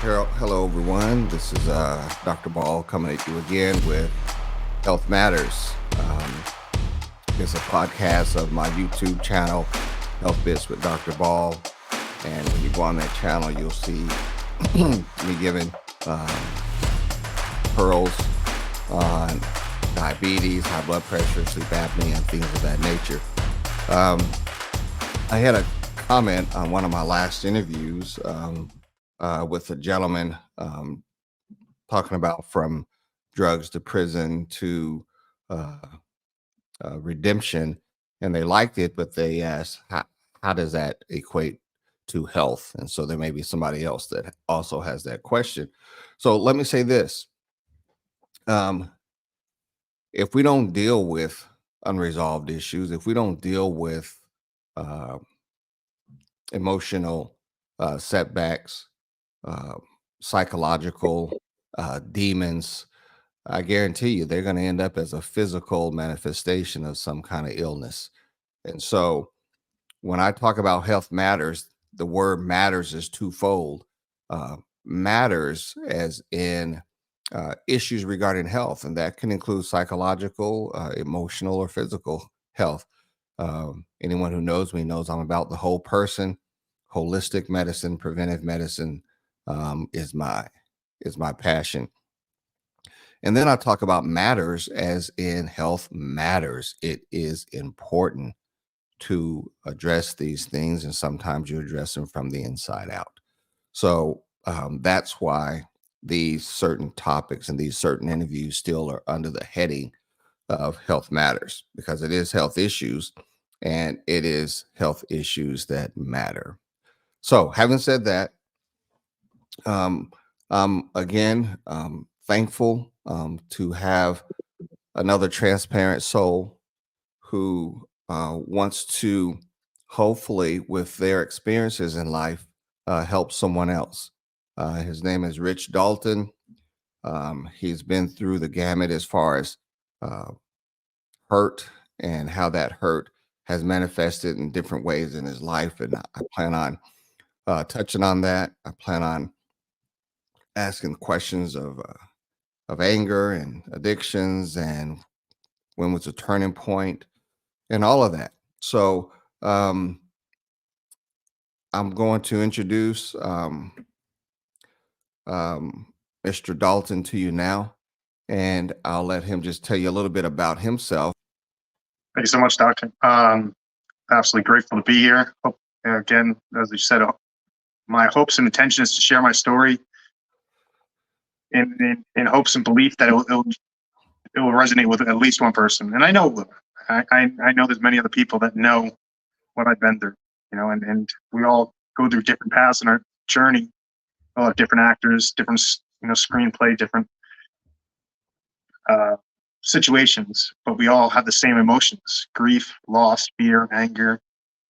Hello, everyone. This is Dr. Ball coming at you again with Health Matters. It's a podcast of my YouTube channel, Health Bits with Dr. Ball. And when you go on that channel, you'll see me giving pearls on diabetes, high blood pressure, sleep apnea, and things of that nature. I had a comment on one of my last interviews with a gentleman talking about from drugs to prison to redemption, and they liked it, but they asked, how does that equate to health? And so there may be somebody else that also has that question. So let me say this. If we don't deal with unresolved issues, if we don't deal with emotional setbacks, psychological demons, I guarantee you they're going to end up as a physical manifestation of some kind of illness. And so when I talk about health matters, the word matters is twofold. Matters as in issues regarding health, and that can include psychological, emotional, or physical health. Anyone who knows me knows I'm about the whole person. Holistic medicine, preventive medicine is my passion. And then I talk about matters as in health matters. It is important to address these things, and sometimes you address them from the inside out. So that's why these certain topics and these certain interviews still are under the heading of health matters, because it is health issues and it is health issues that matter. So having said that, again, thankful to have another transparent soul who wants to, hopefully, with their experiences in life, help someone else. His name is Rich Dalton. He's been through the gamut as far as hurt and how that hurt has manifested in different ways in his life. And I plan on touching on that. I plan on asking questions of anger and addictions, and when was a turning point, and all of that. So I'm going to introduce Mr. Dalton to you now, and I'll let him just tell you a little bit about himself. Thank you so much, Doctor. Absolutely grateful to be here. Again, as you said, my hopes and intention is to share my story in hopes and belief that it will resonate with at least one person. And I know there's many other people that know what I've been through, and we all go through different paths in our journey. We'll have different actors, different, screenplay, different situations, but we all have the same emotions: grief, loss, fear, anger,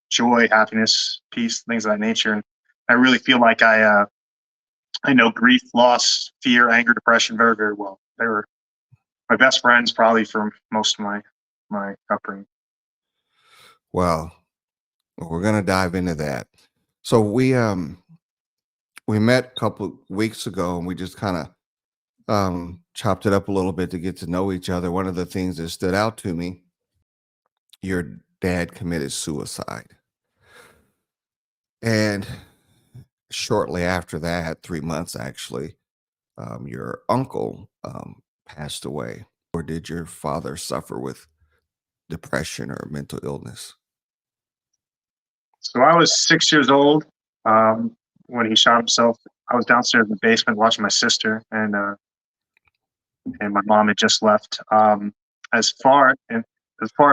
joy, happiness, peace, things of that nature. And I really feel like I know grief, loss, fear, anger, depression very, very well. They were my best friends probably for most of my upbringing. Well, we're going to dive into that. So we met a couple of weeks ago, and we just kind of chopped it up a little bit to get to know each other. One of the things that stood out to me, your dad committed suicide. And shortly after that, 3 months actually, your uncle passed away. Or did your father suffer with depression or mental illness? So I was 6 years old when he shot himself. I was downstairs in the basement watching my sister, and my mom had just left. As far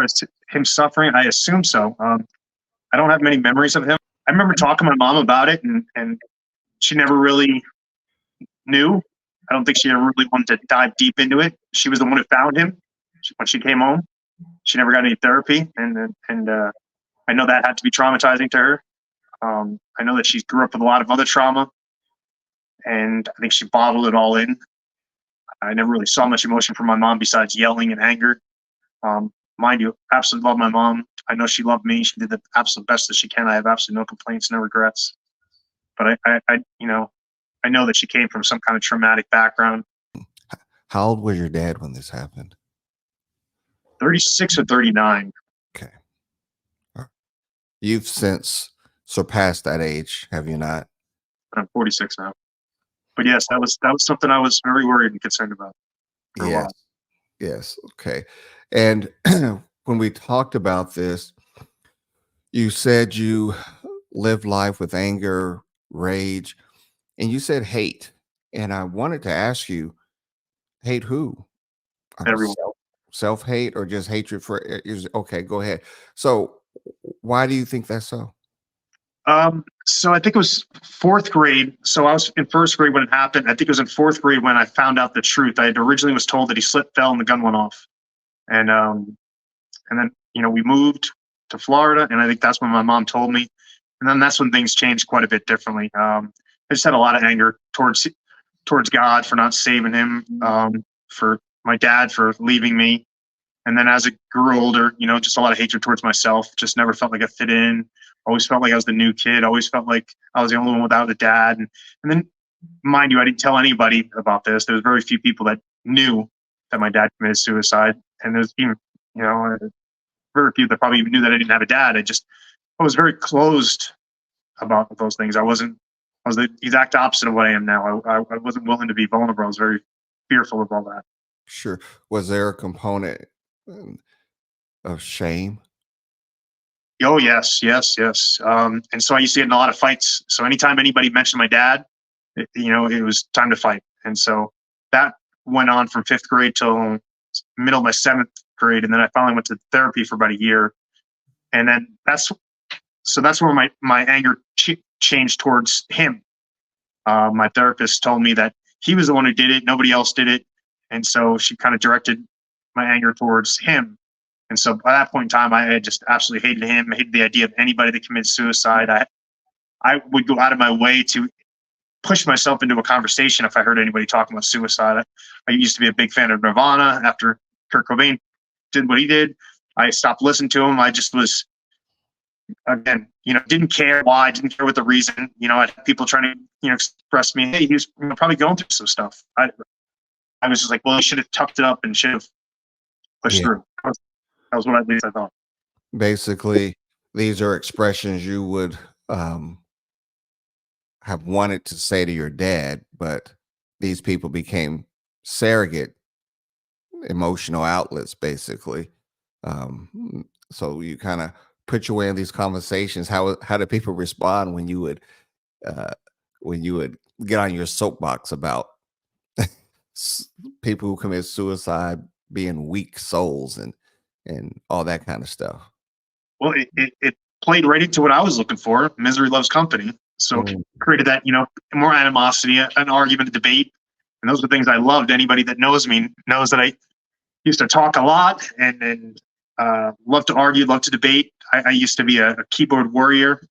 as him suffering, I assume so. I don't have many memories of him. I remember talking to my mom about it, and she never really knew. I don't think she ever really wanted to dive deep into it. She was the one who found him when she came home. She never got any therapy, and I know that had to be traumatizing to her. I know that she grew up with a lot of other trauma, and I think she bottled it all in. I never really saw much emotion from my mom besides yelling and anger. Mind you, absolutely love my mom. I know she loved me. She did the absolute best that she can. I have absolutely no complaints, no regrets. But I I know that she came from some kind of traumatic background. How old was your dad when this happened? 36 or 39. Okay. You've since surpassed that age, have you not? I'm 46 now. But yes, that was something I was very worried and concerned about for a Yes. while. Yes. Okay. And when we talked about this, you said you lived life with anger, rage, and you said hate. And I wanted to ask you, hate who? Everyone. Self hate or just hatred for is okay, go ahead. So why do you think that's so? So I think it was fourth grade. So I was in first grade when it happened. I think it was in fourth grade when I found out the truth. I had originally was told that he slipped, fell, and the gun went off. And then we moved to Florida, and I think that's when my mom told me. And then that's when things changed quite a bit differently. I just had a lot of anger towards God for not saving him, for my dad for leaving me. And then as I grew older, just a lot of hatred towards myself. Just never felt like I fit in. Always felt like I was the new kid. Always felt like I was the only one without a dad. And then, mind you, I didn't tell anybody about this. There was very few people that knew that my dad committed suicide. And there's even, very few that probably even knew that I didn't have a dad. I was very closed about those things. I was the exact opposite of what I am now. I wasn't willing to be vulnerable. I was very fearful of all that. Sure. Was there a component um, of shame? Oh yes, yes, yes. And so I used to get in a lot of fights. So anytime anybody mentioned my dad, it was time to fight. And so that went on from fifth grade till middle of my seventh grade, and then I finally went to therapy for about a year. And then that's where my anger changed towards him. My therapist told me that he was the one who did it, nobody else did it, and so she kind of directed my anger towards him. And so by that point in time, I had just absolutely hated him. I hated the idea of anybody that committed suicide. I would go out of my way to push myself into a conversation if I heard anybody talking about suicide. I used to be a big fan of Nirvana. After Kurt Cobain did what he did, I stopped listening to him. I just was, again, didn't care why, didn't care what the reason. I had people trying to, express to me, hey, he was probably going through some stuff. I was just like, well, he should have tucked it up and should have pushed Yeah. through. That was what at least I thought. Basically, these are expressions you would have wanted to say to your dad, but these people became surrogate emotional outlets, basically. So you kind of put your way in these conversations. How do people respond uh, when you would get on your soapbox about s- people who commit suicide being weak souls and all that kind of stuff? Well, it played right into what I was looking for. Misery loves company. So it Mm, created that, more animosity, an argument, a debate. And those are things I loved. Anybody that knows me knows that I used to talk a lot and love to argue, love to debate. I used to be a keyboard warrior,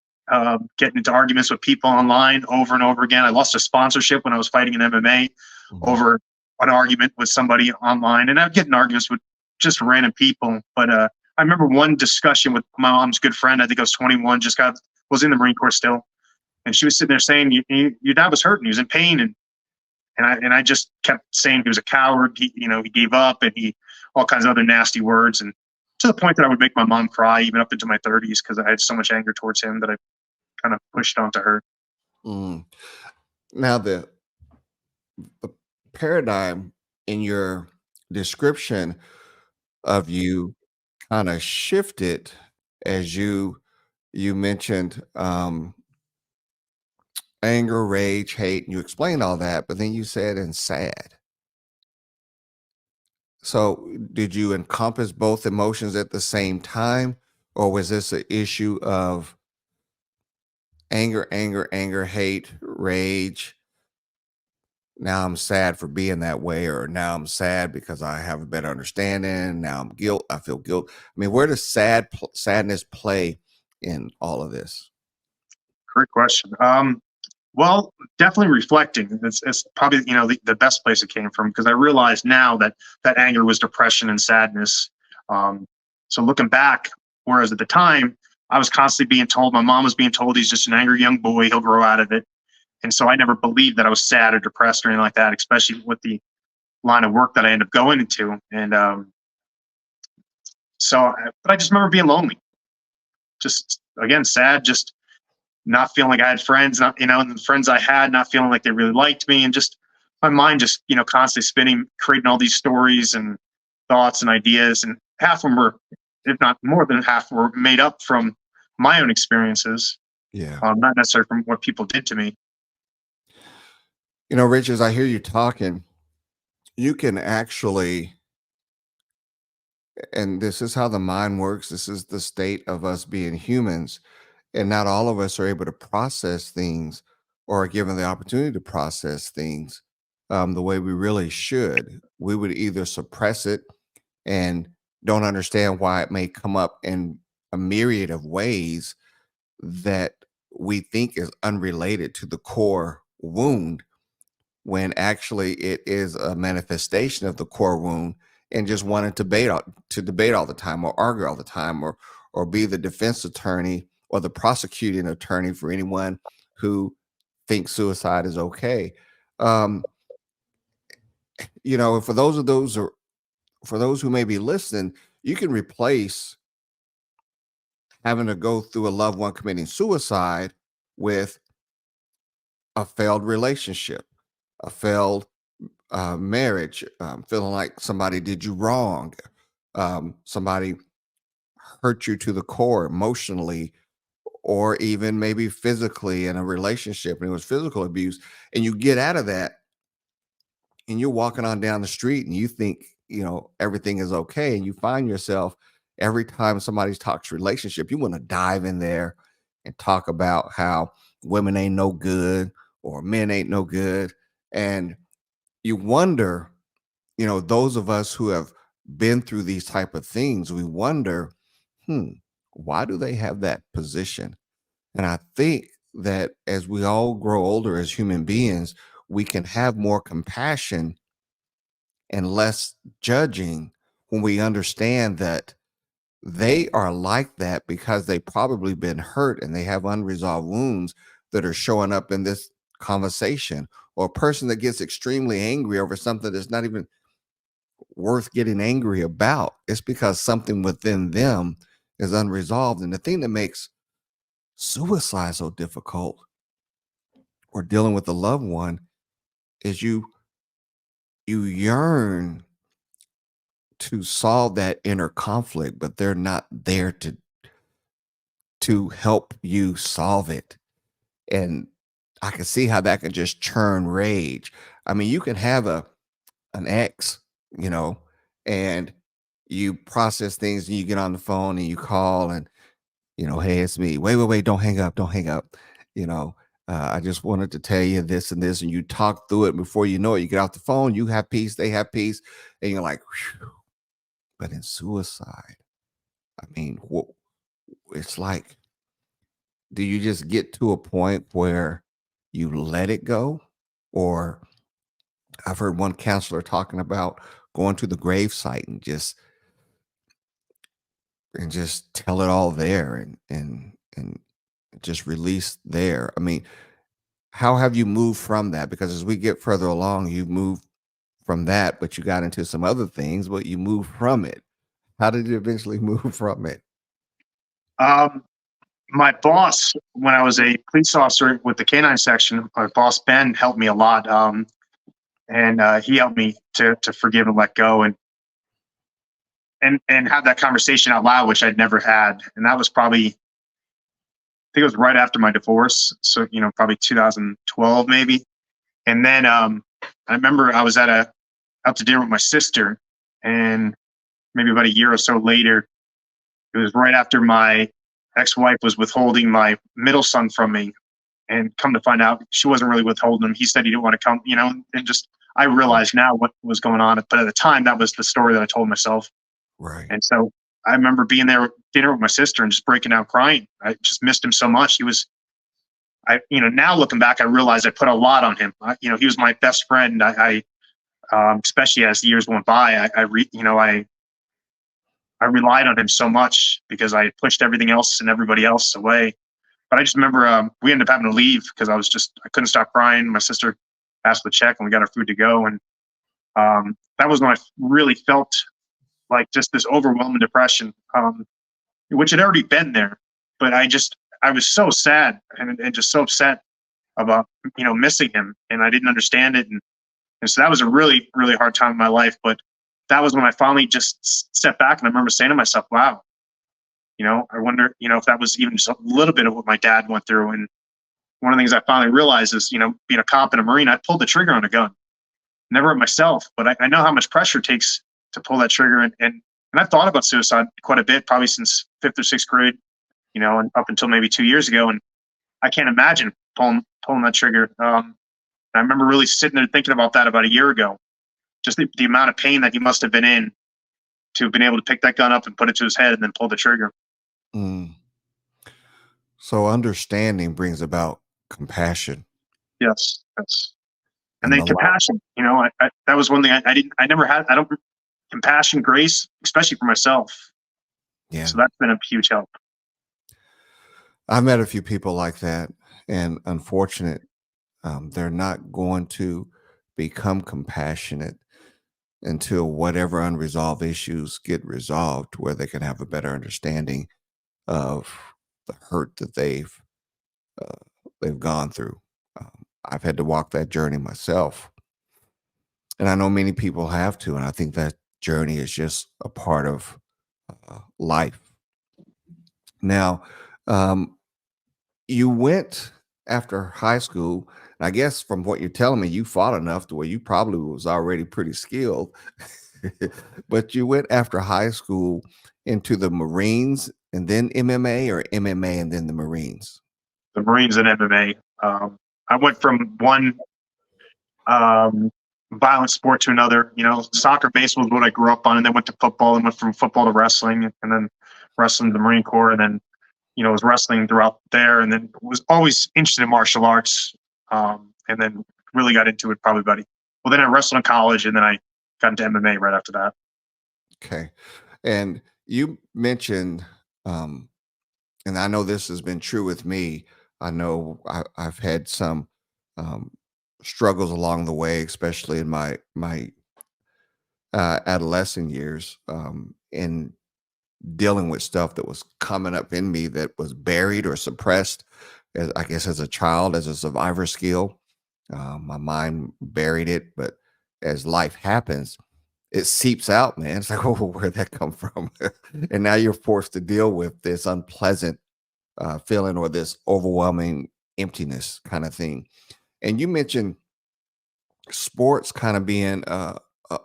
getting into arguments with people online over and over again. I lost a sponsorship when I was fighting in MMA mhm. over an argument with somebody online, and I'd get in arguments with just random people. But I remember one discussion with my mom's good friend. I think I was 21, was in the Marine Corps still, and she was sitting there saying, "Your dad was hurting. He was in pain, and I just kept saying he was a coward. He gave up, and he all kinds of other nasty words, and to the point that I would make my mom cry even up into my 30s because I had so much anger towards him that I kind of pushed onto her. Mm. Now the paradigm in your description of you kind of shifted as you mentioned anger, rage, hate, and you explained all that, but then you said and sad. So did you encompass both emotions at the same time, or was this an issue of anger, hate, rage? Now I'm sad for being that way, or now I'm sad because I have a better understanding. Now I feel guilt. I mean, where does sadness play in all of this? Great question. Well, definitely reflecting. It's probably the best place it came from because I realize now that that anger was depression and sadness. Um, so looking back, whereas at the time I was constantly being told, my mom was being told he's just an angry young boy, he'll grow out of it. And so I never believed that I was sad or depressed or anything like that, especially with the line of work that I ended up going into. And but I just remember being lonely, just again, sad, just not feeling like I had friends, not, and the friends I had not feeling like they really liked me, and just my mind just, constantly spinning, creating all these stories and thoughts and ideas. And half of them were, if not more than half, were made up from my own experiences, Yeah. not necessarily from what people did to me. Rich, as I hear you talking, you can actually, and this is how the mind works. This is the state of us being humans. And not all of us are able to process things or are given the opportunity to process things the way we really should. We would either suppress it and don't understand why it may come up in a myriad of ways that we think is unrelated to the core wound, when actually it is a manifestation of the core wound, and just wanting to debate all the time or argue all the time, or be the defense attorney or the prosecuting attorney for anyone who thinks suicide is okay. Um, for for those who may be listening, you can replace having to go through a loved one committing suicide with a failed relationship, a failed marriage, feeling like somebody did you wrong, somebody hurt you to the core emotionally, or even maybe physically in a relationship, and it was physical abuse, and you get out of that, and you're walking on down the street, and you think everything is okay, and you find yourself every time somebody talks relationship, you want to dive in there and talk about how women ain't no good or men ain't no good, and you wonder, those of us who have been through these type of things, we wonder, hmm, why do they have that position? And I think that as we all grow older as human beings, we can have more compassion and less judging when we understand that they are like that because they probably been hurt and they have unresolved wounds that are showing up in this conversation, or a person that gets extremely angry over something that's not even worth getting angry about. It's because something within them is unresolved. And the thing that makes suicide so difficult, or dealing with a loved one, is you yearn to solve that inner conflict, but they're not there to help you solve it. And I can see how that can just churn rage. I mean, you can have an ex, you know, and you process things, and you get on the phone and you call, and hey, it's me. Wait, wait, wait, don't hang up, don't hang up. You know, I just wanted to tell you this and this, and you talk through it. Before you know it, you get off the phone, you have peace, they have peace, and you're like, "Phew." But in suicide, I mean, it's like, do you just get to a point where you let it go? Or I've heard one counselor talking about going to the grave site and just tell it all there, and just release there. I mean, how have you moved from that? Because as we get further along, you've moved from that, but you got into some other things, but you moved from it. How did you eventually move from it? Um, my boss, when I was a police officer with the canine section, my boss Ben helped me a lot, and he helped me to forgive and let go, and have that conversation out loud, which I'd never had. And that was probably, I think it was right after my divorce, so probably 2012 maybe. And then I remember I was out to dinner with my sister, and maybe about a year or so later, it was right after my ex-wife was withholding my middle son from me, and come to find out she wasn't really withholding him. He said he didn't want to come, and just I Mm. realized now what was going on. But at the time, that was the story that I told myself. Right. And so I remember being there at dinner with my sister and just breaking down crying. I just missed him so much. He was, now looking back, I realized I put a lot on him. He was my best friend. Especially as the years went by, I relied on him so much because I pushed everything else and everybody else away. But I just remember we ended up having to leave because I couldn't stop crying. My sister asked for the check, and we got our food to go. And that was when I really felt like just this overwhelming depression, which had already been there. But I was so sad and just so upset about missing him, and I didn't understand it. And so that was a really really hard time in my life. But that was when I finally just stepped back, and I remember saying to myself, "Wow, I wonder, if that was even just a little bit of what my dad went through." And one of the things I finally realized is, being a cop and a Marine, I pulled the trigger on a gun, never at myself, but I know how much pressure it takes to pull that trigger. And I've thought about suicide quite a bit, probably since fifth or sixth grade, and up until maybe 2 years ago. And I can't imagine pulling that trigger. I remember really sitting there thinking about that about a year ago, just the amount of pain that he must have been in to have been able to pick that gun up and put it to his head and then pull the trigger. Mm. So understanding brings about compassion Yes, that's and and then the lack. compassion. That was one thing I didn't, I never had. I don't compassion, grace, especially for myself. Yeah. So that's been a huge help. I've met a few people like that, and unfortunate, they're not going to become compassionate until whatever unresolved issues get resolved, where they can have a better understanding of the hurt that uh, they've gone through. I've had to walk that journey myself, and I know many people have to, and I think that journey is just a part of life. Now, um, you went after high school. And I guess from what you're telling me, you fought enough to where you probably was already pretty skilled. But you went after high school into the Marines and then MMA, or MMA and then the Marines? The Marines and MMA. I went from one um, violent sport to another. Soccer, baseball was what I grew up on, and then went to football, and went from football to wrestling, and then wrestling to the Marine Corps, and then was wrestling throughout there, and then was always interested in martial arts, and then really got into it probably about well, then I wrestled in college, and then I got into MMA right after that. Okay. And you mentioned, um, and I know this has been true with me. I know I've had some um, struggles along the way, especially in my adolescent years, in dealing with stuff that was coming up in me that was buried or suppressed, as, I guess, as a child, as a survivor skill. My mind buried it, but as life happens, it seeps out, man. It's like, oh, where'd that come from? And now you're forced to deal with this unpleasant feeling, or this overwhelming emptiness kind of thing. And you mentioned sports kind of being a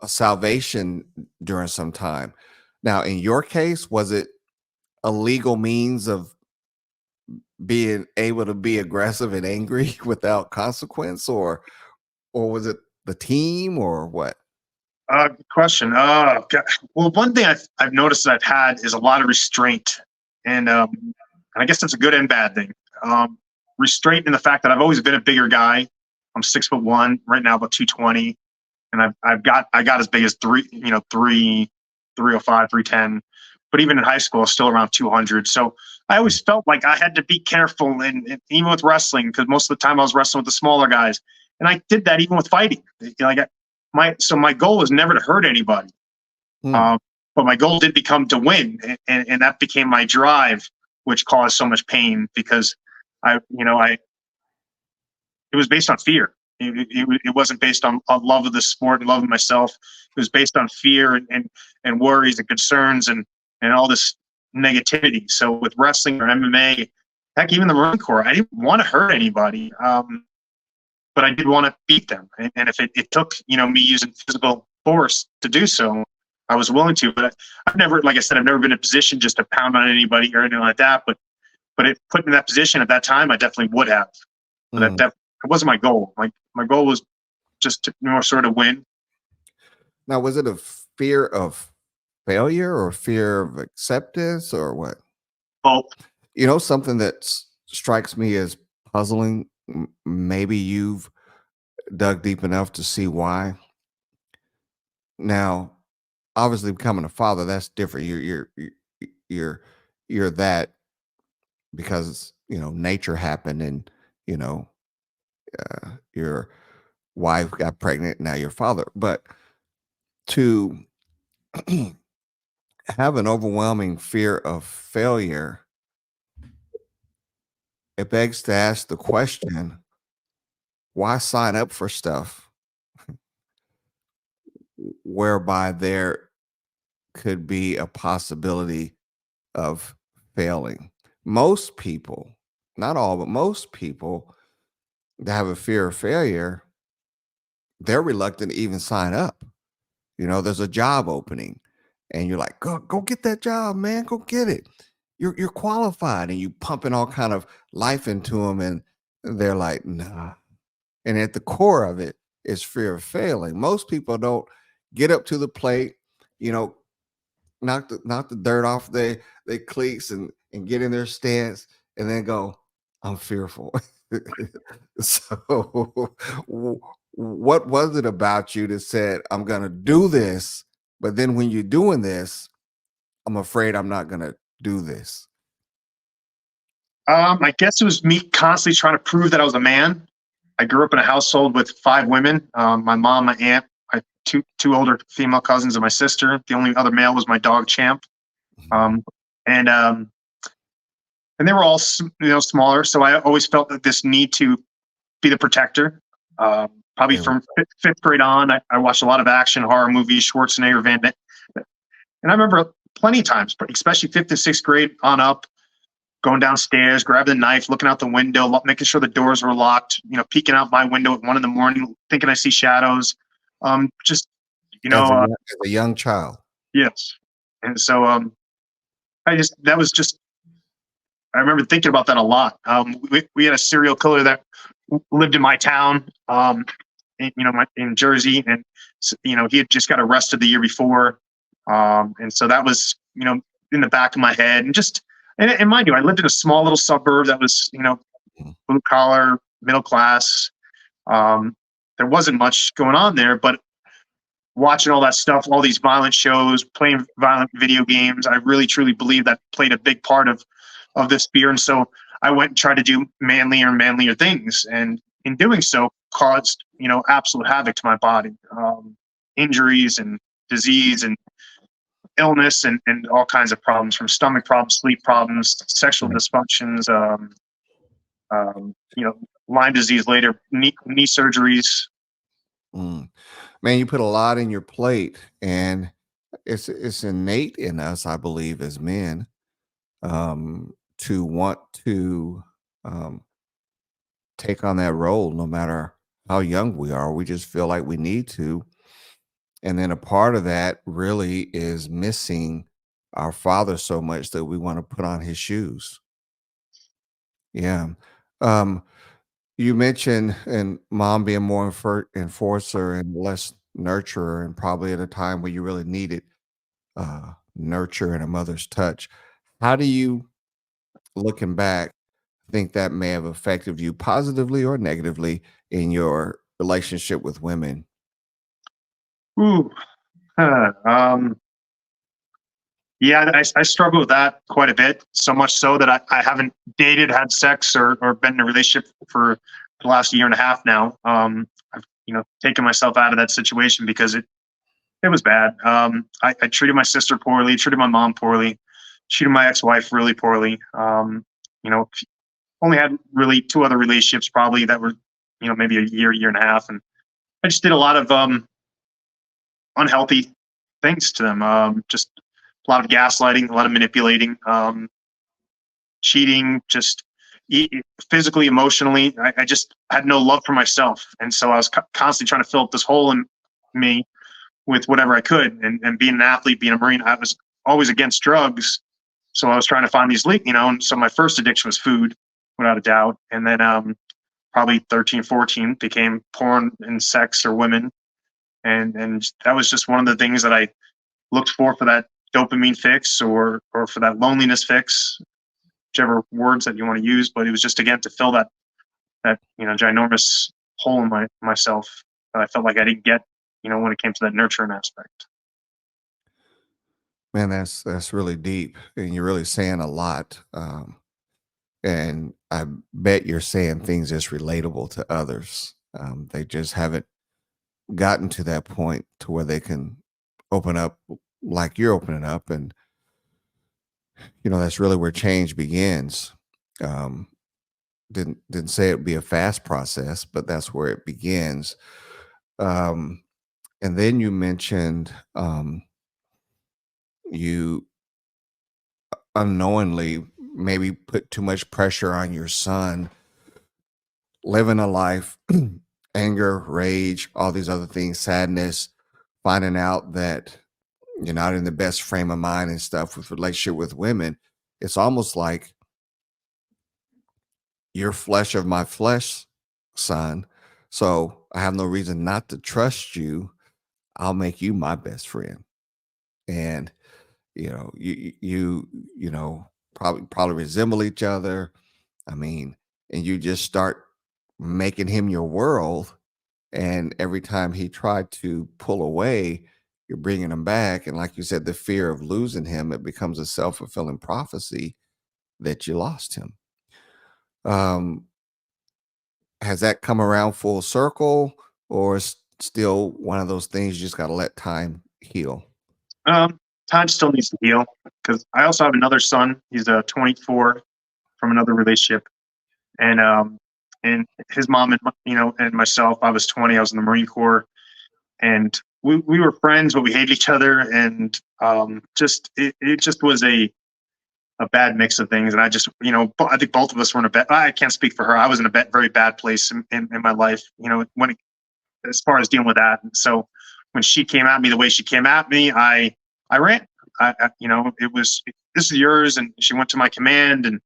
salvation during some time. Now, in your case, was it a legal means of being able to be aggressive and angry without consequence, or was it the team, or what? Good question. Well, one thing I've noticed that I've had is a lot of restraint, and I guess that's a good and bad thing. Restraint in the fact that I've always been a bigger guy. I'm 6'1", right now about 220, and I got as big as 305, 310. But even in high school, I was still around 200. So I always felt like I had to be careful, and even with wrestling, because most of the time I was wrestling with the smaller guys, and I did that even with fighting. Like my goal was never to hurt anybody, Hmm. um, but my goal did become to win, and that became my drive, which caused so much pain because I it was based on fear. It wasn't based on love of the sport and love of myself. It was based on fear and worries and concerns and all this negativity. So with wrestling or MMA, heck, even the Marine Corps, I didn't want to hurt anybody, but I did want to beat them. And if it took me using physical force to do so, I was willing to. But I've never, like I said, I've never been in a position just to pound on anybody or anything like that. But it put me in that position at that time, I definitely would have. But Hmm. it wasn't my goal. My goal was just to more sort of win. Now, was it a fear of failure, or fear of acceptance, or what? Both. Something that strikes me as puzzling. Maybe you've dug deep enough to see why. Now, obviously, becoming a father, that's different. You're you're that, because nature happened and, you know, your wife got pregnant, now your father. But to have an overwhelming fear of failure, it begs to ask the question, why sign up for stuff whereby there could be a possibility of failing? Most people, not all, but most people that have a fear of failure, they're reluctant to even sign up. There's a job opening and you're like, go get that job, man. Go get it. You're qualified, and you pumping all kind of life into them, and they're like, nah. And at the core of it is fear of failing. Most people don't get up to the plate, you know, knock the dirt off their cleats and get in their stance and then go, I'm fearful. So what was it about you that said, I'm gonna do this, but then when you're doing this, I'm afraid I'm not gonna do this? I guess it was me constantly trying to prove that I was a man. I grew up in a household with five women. My mom, my aunt, my two older female cousins, and my sister. The only other male was my dog Champ. Mhm. Um, and and they were all smaller, so I always felt that this need to be the protector. Probably There we from fifth grade on, I watched a lot of action horror movies, Schwarzenegger, Van Damme, and I remember plenty of times, especially fifth and sixth grade on up, going downstairs, grabbing the knife, looking out the window, making sure the doors were locked, peeking out my window at 1 in the morning, thinking I see shadows. Just, you as know, a young child. yes. And so that was just, I remember thinking about that a lot. We had a serial killer that lived in my town, in Jersey, and he had just got arrested the year before, and so that was in the back of my head, and just and mind you, I lived in a small little suburb that was Mhm. blue collar, middle class. Um, there wasn't much going on there, but watching all that stuff, all these violent shows, playing violent video games, I really truly believe that played a big part of this fear. And so I went and tried to do manlier things, and in doing so, caused absolute havoc to my body, injuries and disease and illness and all kinds of problems, from stomach problems, sleep problems, sexual Right. dysfunctions, um, you know, Lyme disease later, knee surgeries. Mm. Man, you put a lot in your plate, and it's innate in us, I believe, as men, to want to um, take on that role, no matter how young we are. We just feel like we need to, and then a part of that really is missing our father so much that we want to put on his shoes. Yeah. Um, you mentioned and mom being more enforcer and less nurturer, and probably at a time where you really needed nurture and a mother's touch. How do you, looking back, think that may have affected you positively or negatively in your relationship with women? Ooh, um, yeah, I struggle with that quite a bit. So much so that I haven't dated, had sex, or been in a relationship for the last year and a half now. I've taken myself out of that situation because it was bad. I treated my sister poorly, treated my mom poorly, treated my ex-wife really poorly. You know, only had really two other relationships probably that were maybe a year and a half, and I just did a lot of unhealthy things to them. Just a lot of gaslighting, a lot of manipulating, cheating, just physically, emotionally. I just had no love for myself, and so I was constantly trying to fill up this hole in me with whatever I could. And being an athlete, being a Marine, I was always against drugs, so I was trying to find these And so my first addiction was food, without a doubt, and then probably 13, 14 became porn and sex or women, and that was just one of the things that I looked for that dopamine fix, or for that loneliness fix, whichever words that you want to use. But it was just, again, to fill that ginormous hole in myself that I felt like I didn't get when it came to that nurturing aspect. Man, that's really deep, and you're really saying a lot. And I bet you're saying things that's relatable to others. They just haven't gotten to that point to where they can open up like you're opening up. And, that's really where change begins. Um, didn't say it would be a fast process, but that's where it begins. Um, and then you mentioned you unknowingly maybe put too much pressure on your son living a life, anger, rage, all these other things, sadness, finding out that you're not in the best frame of mind and stuff with relationship with women. It's almost like you're flesh of my flesh, son. So I have no reason not to trust you. I'll make you my best friend. And you probably resemble each other. I mean, and you just start making him your world. And every time he tried to pull away, you're bringing him back. And like you said, the fear of losing him, it becomes a self fulfilling prophecy that you lost him. Um, has that come around full circle, or is still one of those things you just got to let time heal? Um, Time still needs to heal because I also have another son. He's 24 from another relationship, and and his mom and and myself. I was 20. I was in the Marine Corps, and we were friends, but we hated each other, and just it just was a bad mix of things. And I just I think both of us were in a bad. I can't speak for her. I was in a very bad place in my life. As far as dealing with that. And so when she came at me the way she came at me, I ran. It was, this is yours, and she went to my command, and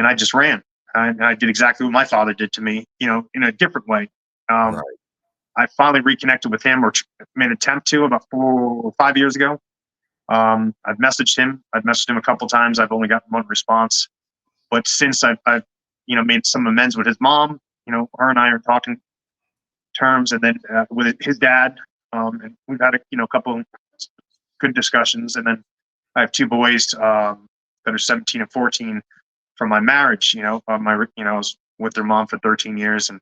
I just ran. I did exactly what my father did to me, in a different way. Um, Right. I finally reconnected with him, or made an attempt to, about 4 or 5 years ago. I've messaged him. I've messaged him a couple times. I've only gotten one response. But since I've made some amends with his mom, her and I are talking terms, and then with his dad, and we've had a couple good discussions. And then I have two boys that are 17 and 14 from my marriage. I was with their mom for 13 years, and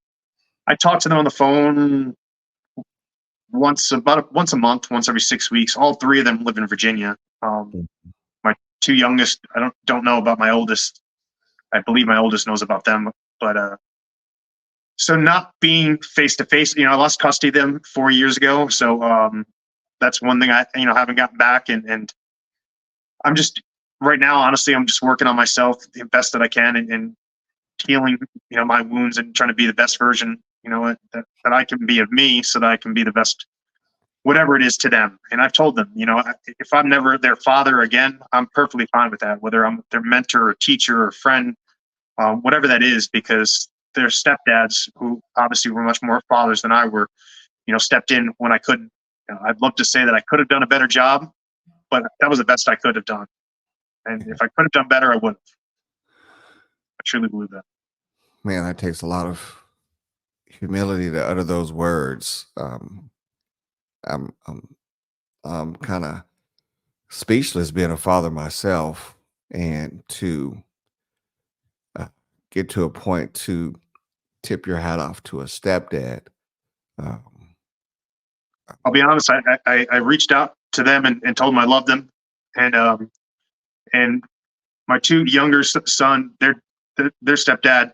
I talk to them on the phone once a month, once every 6 weeks. All three of them live in Virginia. Mm. My two youngest, I don't know about my oldest. I believe my oldest knows about them, but so not being face to face, I lost custody of them 4 years ago. So that's one thing I haven't gotten back, and I'm just right now, honestly, I'm just working on myself the best that I can, and healing my wounds, and trying to be the best version that I can be of me, so that I can be the best whatever it is to them. And I've told them, if I'm never their father again, I'm perfectly fine with that, whether I'm their mentor or teacher or friend, whatever that is, because their stepdads, who obviously were much more fathers than I were, stepped in when I couldn't. I'd love to say that I could have done a better job, but that was the best I could have done. And if I could have done better, I would have. I truly believe that. Man, that takes a lot of humility to utter those words. I'm, I'm, I'm kind of speechless being a father myself, and to uh, get to a point to tip your hat off to a stepdad. Um, I'll be honest. I reached out to them, and told them I loved them, and and my two younger son, their stepdad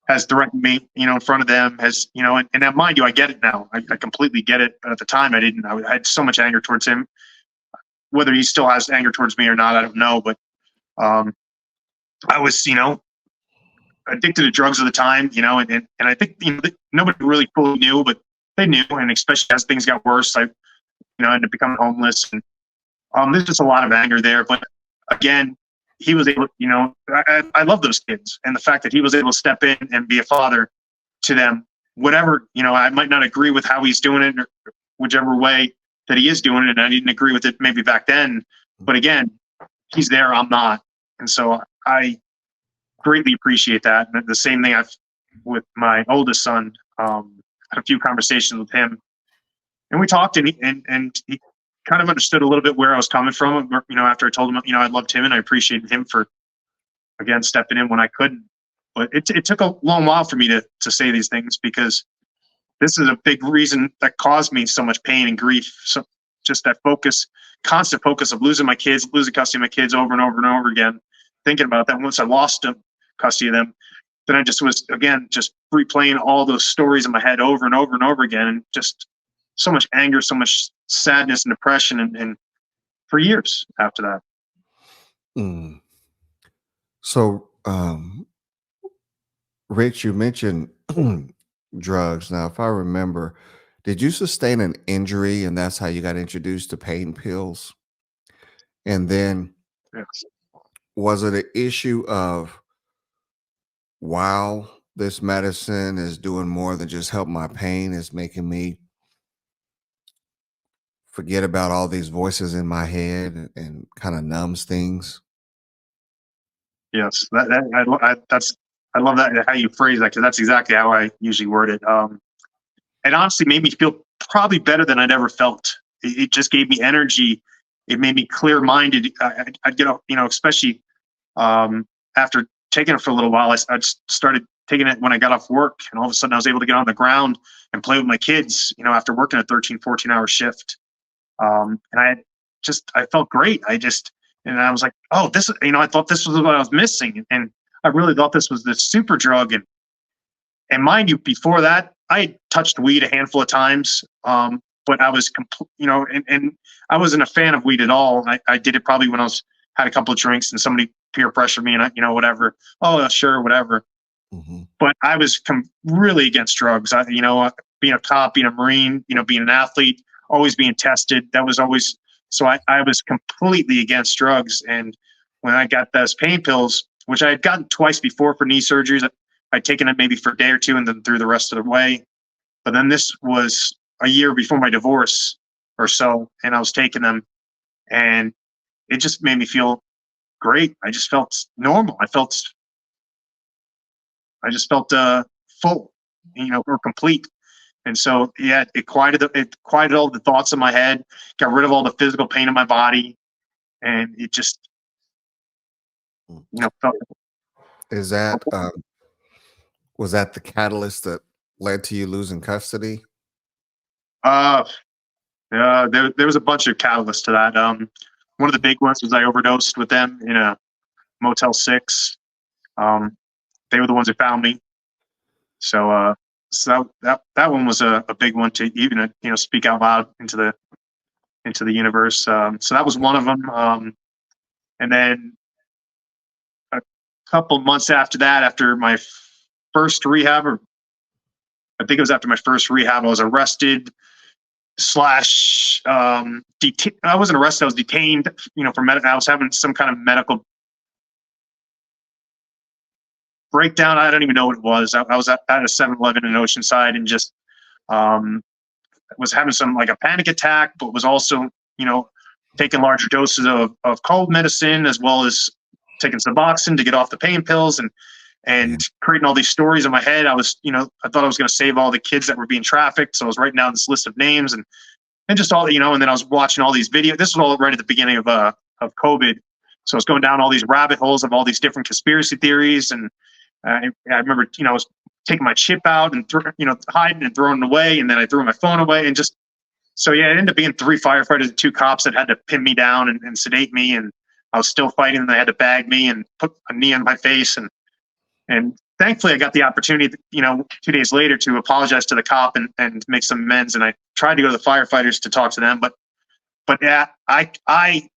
has threatened me, in front of them, has, and mind you, I get it now. I completely get it. But at the time, I didn't. I had so much anger towards him. Whether he still has anger towards me or not, I don't know. But um, I was, addicted to drugs at the time, and I think, nobody really fully knew, but they knew. And especially as things got worse, I ended up becoming homeless. And there's just a lot of anger there. But again, he was able, I love those kids. And the fact that he was able to step in and be a father to them, whatever, I might not agree with how he's doing it, or whichever way that he is doing it. And I didn't agree with it maybe back then. But again, he's there, I'm not. And so I greatly appreciate that. And the same thing I've with my oldest son. Had a few conversations with him, and we talked, and he kind of understood a little bit where I was coming from. After I told him, I loved him and I appreciated him for again, stepping in when I couldn't. But it took a long while for me to say these things, because this is a big reason that caused me so much pain and grief. So just that focus, constant focus of losing my kids, losing custody of my kids over and over and over again, thinking about that. Once I lost them, custody of them, then I just was, again, just replaying all those stories in my head over and over and over again. And just so much anger, so much sadness and depression. And for years after that. Mm. So, Rich, you mentioned drugs. Now, if I remember, did you sustain an injury and that's how you got introduced to pain pills? And then Yes. was it an issue of, wow, this medicine is doing more than just help my pain, it's making me forget about all these voices in my head and kind of numbs things? Yes. I love that, how you phrase that, because that's exactly how I usually word it. It honestly made me feel probably better than I'd ever felt. It just gave me energy. It made me clear minded. I'd get, especially after taking it for a little while, I just started taking it when I got off work, and all of a sudden I was able to get on the ground and play with my kids, after working a 13, 14-hour shift. And I felt great. And I was like, oh, this, I thought this was what I was missing. And I really thought this was the super drug. And mind you, before that, I had touched weed a handful of times. But I was, and I wasn't a fan of weed at all. I did it probably when had a couple of drinks and somebody peer pressured me, and whatever. Oh, sure, whatever. Hmm. But I was really against drugs. Being a cop, being a Marine, being an athlete, always being tested. That was always, so I was completely against drugs. And when I got those pain pills, which I had gotten twice before for knee surgeries, I'd taken it maybe for a day or two and then threw the rest of the way. But then this was a year before my divorce or so, and I was taking them, and it just made me feel great. I just felt normal. I just felt full, or complete. And so, yeah, it quieted all the thoughts in my head, got rid of all the physical pain in my body, and it just, felt. Is that was that the catalyst that led to you losing custody? Uh, there was a bunch of catalysts to that. One of the big ones was I overdosed with them in a Motel 6. They were the ones that found me. So that one was a big one to even speak out loud into the universe. So that was one of them. And then a couple months after that, after my first rehab, or I think it was after my first rehab, I was arrested slash I wasn't arrested. I was detained, for medical. I was having some kind of medical breakdown. I don't even know what it was. I was at a 7-Eleven in Oceanside, and just was having some, like, a panic attack, but was also, taking larger doses of cold medicine, as well as taking Suboxone to get off the pain pills, and creating all these stories in my head. I thought I was going to save all the kids that were being trafficked. So I was writing down this list of names, and just all, and then I was watching all these videos. This was all right at the beginning of COVID. So I was going down all these rabbit holes of all these different conspiracy theories. And I remember, I was taking my chip out and hiding and throwing it away. And then I threw my phone away, and just, so yeah, it ended up being 3 firefighters and 2 cops that had to pin me down and sedate me. And I was still fighting, and they had to bag me and put a knee on my face. And thankfully I got the opportunity, 2 days later, to apologize to the cop and make some amends. And I tried to go to the firefighters to talk to them, but yeah, I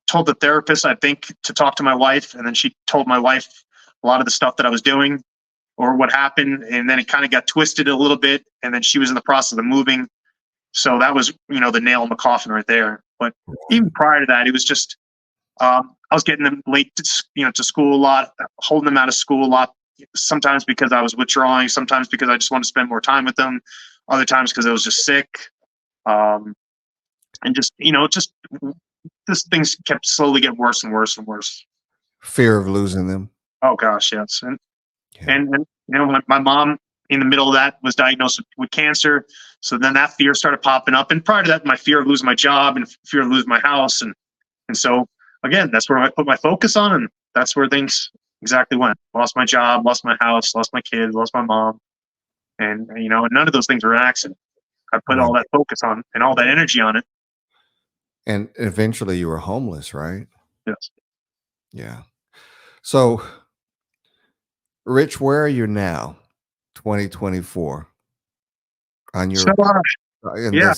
told the therapist, I think, to talk to my wife. And then she told my wife a lot of the stuff that I was doing or what happened. And then it kind of got twisted a little bit. And then she was in the process of moving. So that was, the nail in the coffin right there. But even prior to that, it was just, I was getting them late to school a lot, holding them out of school a lot. Sometimes because I was withdrawing, sometimes because I just wanted to spend more time with them, other times because I was just sick. And just, this things kept slowly getting worse and worse and worse. Fear of losing them. Oh gosh, yes. Yeah. And my mom, in the middle of that, was diagnosed with cancer. So then that fear started popping up. And prior to that, my fear of losing my job and fear of losing my house. And so again, that's where I put my focus on. that's where things exactly went. Lost my job, lost my house, lost my kids, lost my mom. And, none of those things were an accident. I put Right. all that focus on and all that energy on it. And eventually you were homeless, right? Yes. Yeah. So, Rich, where are you now? 2024 on So, your in yeah,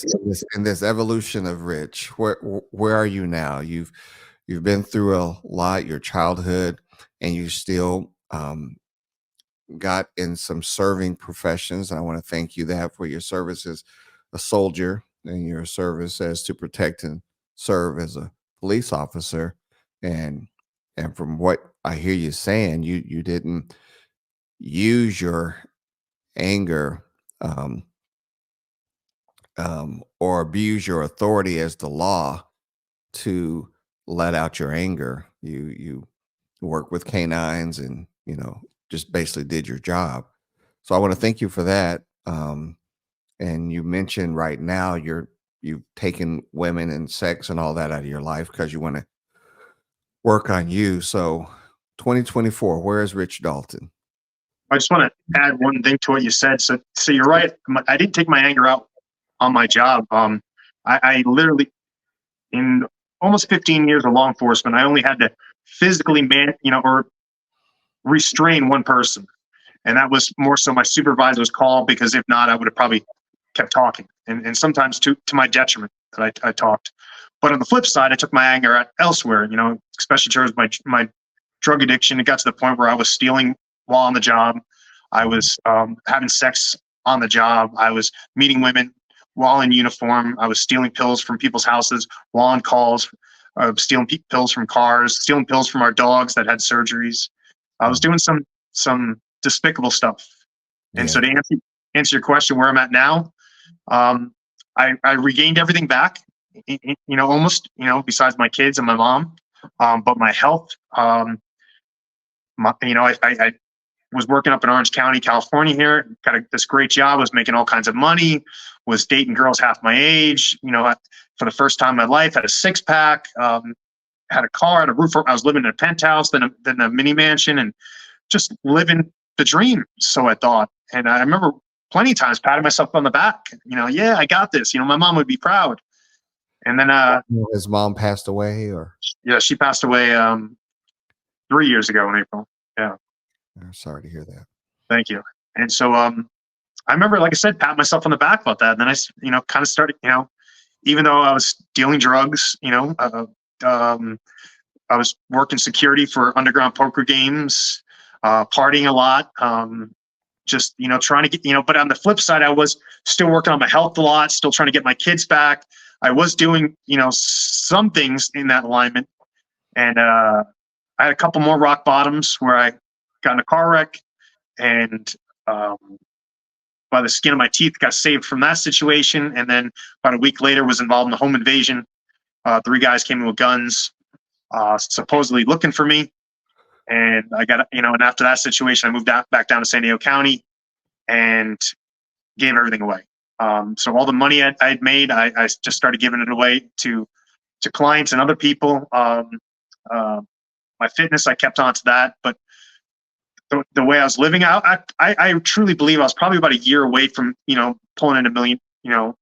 this evolution of Rich. Where are you now? You've been through a lot, your childhood, and you still got in some serving professions. And I want to thank you that for your service as a soldier and your service as to protect and serve as a police officer. And from what I hear you saying, you didn't use your anger um, or abuse your authority as the law to let out your anger. You work with canines and just basically did your job. So I want to thank you for that. And you mentioned right now you've taken women and sex and all that out of your life because you want to work on you. So 2024, where is Rich Dalton? I just want to add one thing to what you said. So you're right. I didn't take my anger out on my job. I literally, in almost 15 years of law enforcement, I only had to physically or restrain one person. And that was more so my supervisor's call, because if not, I would have probably kept talking. And sometimes to my detriment that I talked. But on the flip side, I took my anger out elsewhere, especially towards my drug addiction. It got to the point where I was stealing while on the job. I was having sex on the job. I was meeting women while in uniform. I was stealing pills from people's houses while on calls, stealing pills from cars, stealing pills from our dogs that had surgeries. I was doing some despicable stuff. And Yeah. so to answer your question, where I'm at now, I regained everything back, almost, besides my kids and my mom. But my health, I was working up in Orange County, California here, got this great job, was making all kinds of money, was dating girls half my age, for the first time in my life, had a six pack, had a car, had a roof. I was living in a penthouse, then a mini mansion, and just living the dream. So I thought, and I remember plenty of times patting myself on the back, yeah, I got this. My mom would be proud. And then, His mom passed away, or yeah, she passed away 3 years ago in April. Yeah, I'm sorry to hear that. thank you. And so, I remember, like I said, patting myself on the back about that. And then kind of started, even though I was dealing drugs, I was working security for underground poker games, partying a lot, just, trying to get, but on the flip side, I was still working on my health a lot, still trying to get my kids back. I was doing, some things in that alignment. And I had a couple more rock bottoms where I got in a car wreck, and by the skin of my teeth got saved from that situation. And then about a week later was involved in a home invasion. 3 guys came in with guns, supposedly looking for me. And I got, and after that situation, I moved back down to San Diego County and gave everything away. So all the money I'd made, I just started giving it away to clients and other people. My fitness, I kept on to that. But the way I was living out, I truly believe I was probably about a year away from, pulling in $1 million,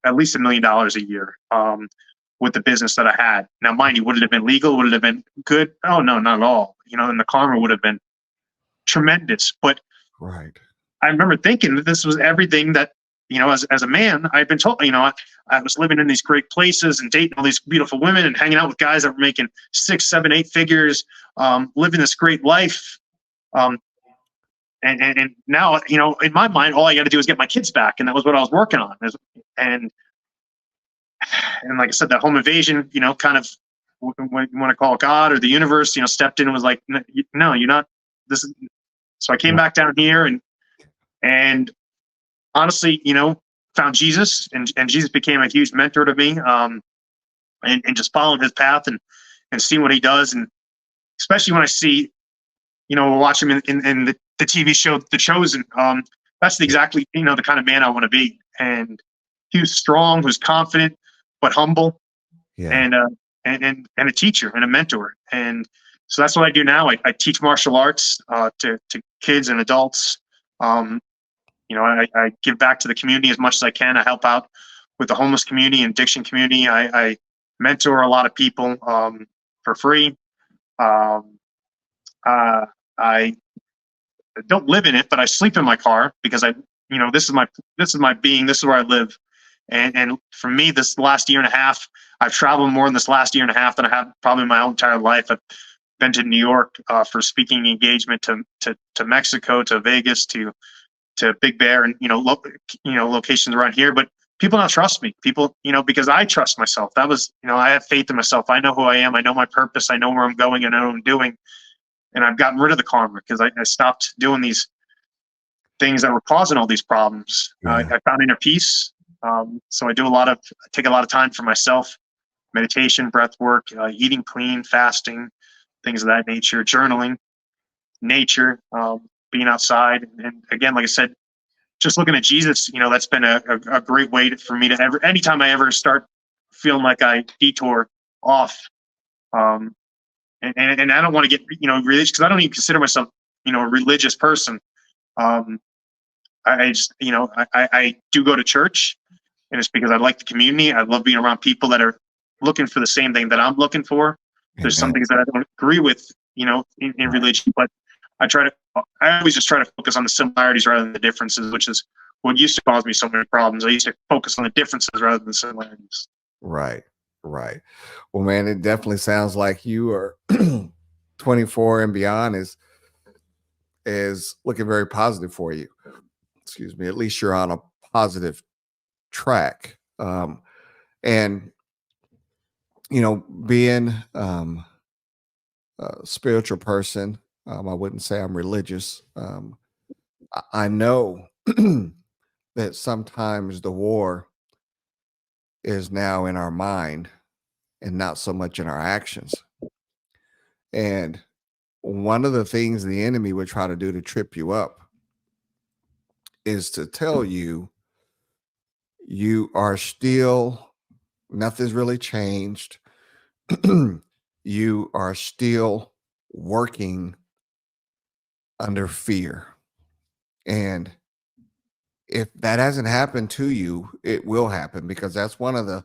at least $1 million a year. With the business that I had. Now, mind you, would it have been legal? Would it have been good? Oh, no, not at all. And the karma would have been tremendous. But Right. I remember thinking that this was everything that, as a man, I'd been told, I was living in these great places and dating all these beautiful women and hanging out with guys that were making 6, 7, 8 figures, living this great life. And now, in my mind, all I got to do is get my kids back. And that was what I was working on. And like I said, that home invasion, kind of, when you want to call it God or the universe, stepped in and was like, no, you're not. This is. So I came back down here and honestly, found Jesus, and Jesus became a huge mentor to me. And just following his path and seeing what he does, and especially when I see, watch him in the TV show The Chosen. That's exactly the kind of man I want to be. And he was strong, was confident, but humble, Yeah. and a teacher and a mentor. And So that's what I do now. I teach martial arts to kids and adults. Um, I give back to the community as much as I can. I help out with the homeless community and addiction community. I mentor a lot of people for free. Um, I don't live in it, but I sleep in my car because this is my being. This is where I live. And for me, this last year and a half, I've traveled more in this last year and a half than I have probably my whole entire life. I've been to New York for speaking engagement, to Mexico, to Vegas, to Big Bear, and locations around here. But people don't trust me. People, because I trust myself. That was, I have faith in myself. I know who I am. I know my purpose. I know where I'm going. I know what I'm doing. And I've gotten rid of the karma because I stopped doing these things that were causing all these problems. Yeah. I found inner peace. So I take a lot of time for myself, meditation, breath work, eating clean, fasting, things of that nature, journaling, nature, being outside. And again, like I said, just looking at Jesus, that's been a great way for me to anytime I ever start feeling like I detour off, and I don't want to get, religious, because I don't even consider myself, a religious person. I just, I do go to church, and it's because I like the community. I love being around people that are looking for the same thing that I'm looking for. There's some Amen. things that I don't agree with, in religion, but I always just try to focus on the similarities rather than the differences, which is what used to cause me so many problems. I used to focus on the differences rather than the similarities. Right. Right. Well, man, it definitely sounds like you are 24 and beyond is looking very positive for you. Excuse me. At least you're on a positive track. And being a spiritual person, I wouldn't say I'm religious. I know that sometimes the war is now in our mind and not so much in our actions. And one of the things the enemy would try to do to trip you up is to tell you you are still, nothing's really changed. You are still working under fear. And if that hasn't happened to you, it will happen, because that's one of the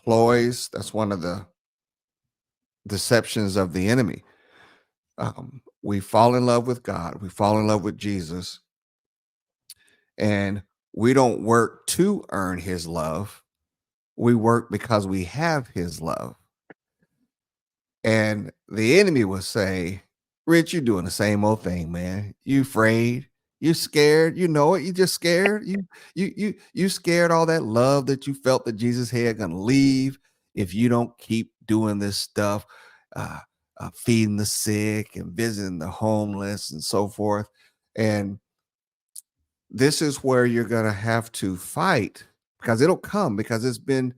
ploys, that's one of the deceptions of the enemy. We fall in love with God, we fall in love with Jesus, and we don't work to earn his love. We work because we have his love. And the enemy will say, Rich, you're doing the same old thing, man. You afraid, you scared, you know it, you just scared. You scared all that love that you felt that Jesus had gonna leave if you don't keep doing this stuff, uh, feeding the sick and visiting the homeless and so forth. And this is where you're gonna have to fight, because it'll come, because it's been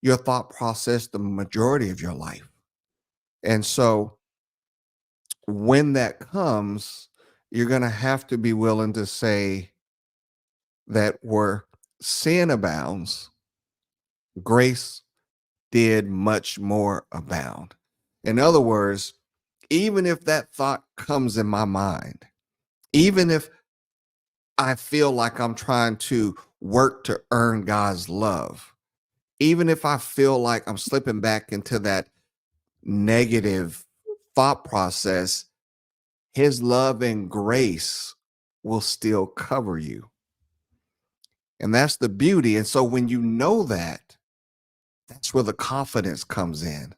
your thought process the majority of your life. And so when that comes, you're going to have to be willing to say that where sin abounds, grace did much more abound. In other words, even if that thought comes in my mind, even if I feel like I'm trying to work to earn God's love, even if I feel like I'm slipping back into that negative thought process, his love and grace will still cover you. And that's the beauty. And so when you know that, that's where the confidence comes in.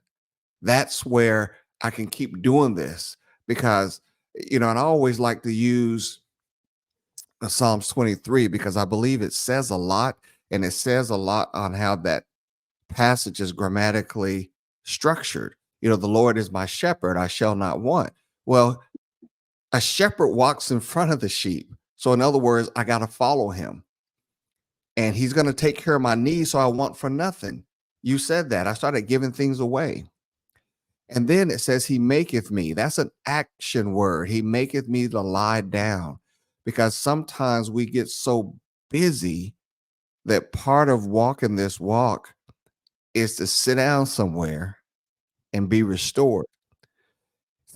That's where I can keep doing this, because, and I always like to use Psalms 23, because I believe it says a lot, and it says a lot on how that passage is grammatically structured. The Lord is my shepherd, I shall not want. Well, a shepherd walks in front of the sheep. So in other words, I got to follow him, and he's going to take care of my needs, so I want for nothing. You said that. I started giving things away. And then it says, he maketh me. That's an action word. He maketh me to lie down, because sometimes we get so busy that part of walking this walk is to sit down somewhere and be restored.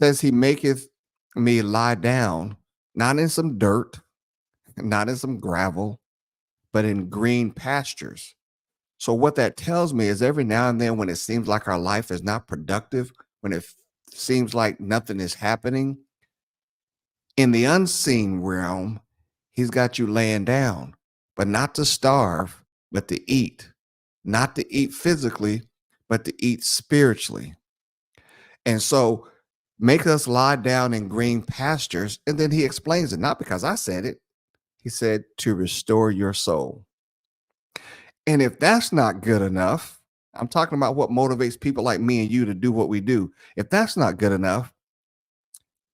says he maketh me lie down, not in some dirt, not in some gravel, but in green pastures. So what that tells me is every now and then when it seems like our life is not productive, when seems like nothing is happening, in the unseen realm, he's got you laying down, but not to starve, but to eat. Not to eat physically, but to eat spiritually. And so make us lie down in green pastures. And then he explains it, not because I said it. He said to restore your soul. And if that's not good enough, I'm talking about what motivates people like me and you to do what we do. If that's not good enough,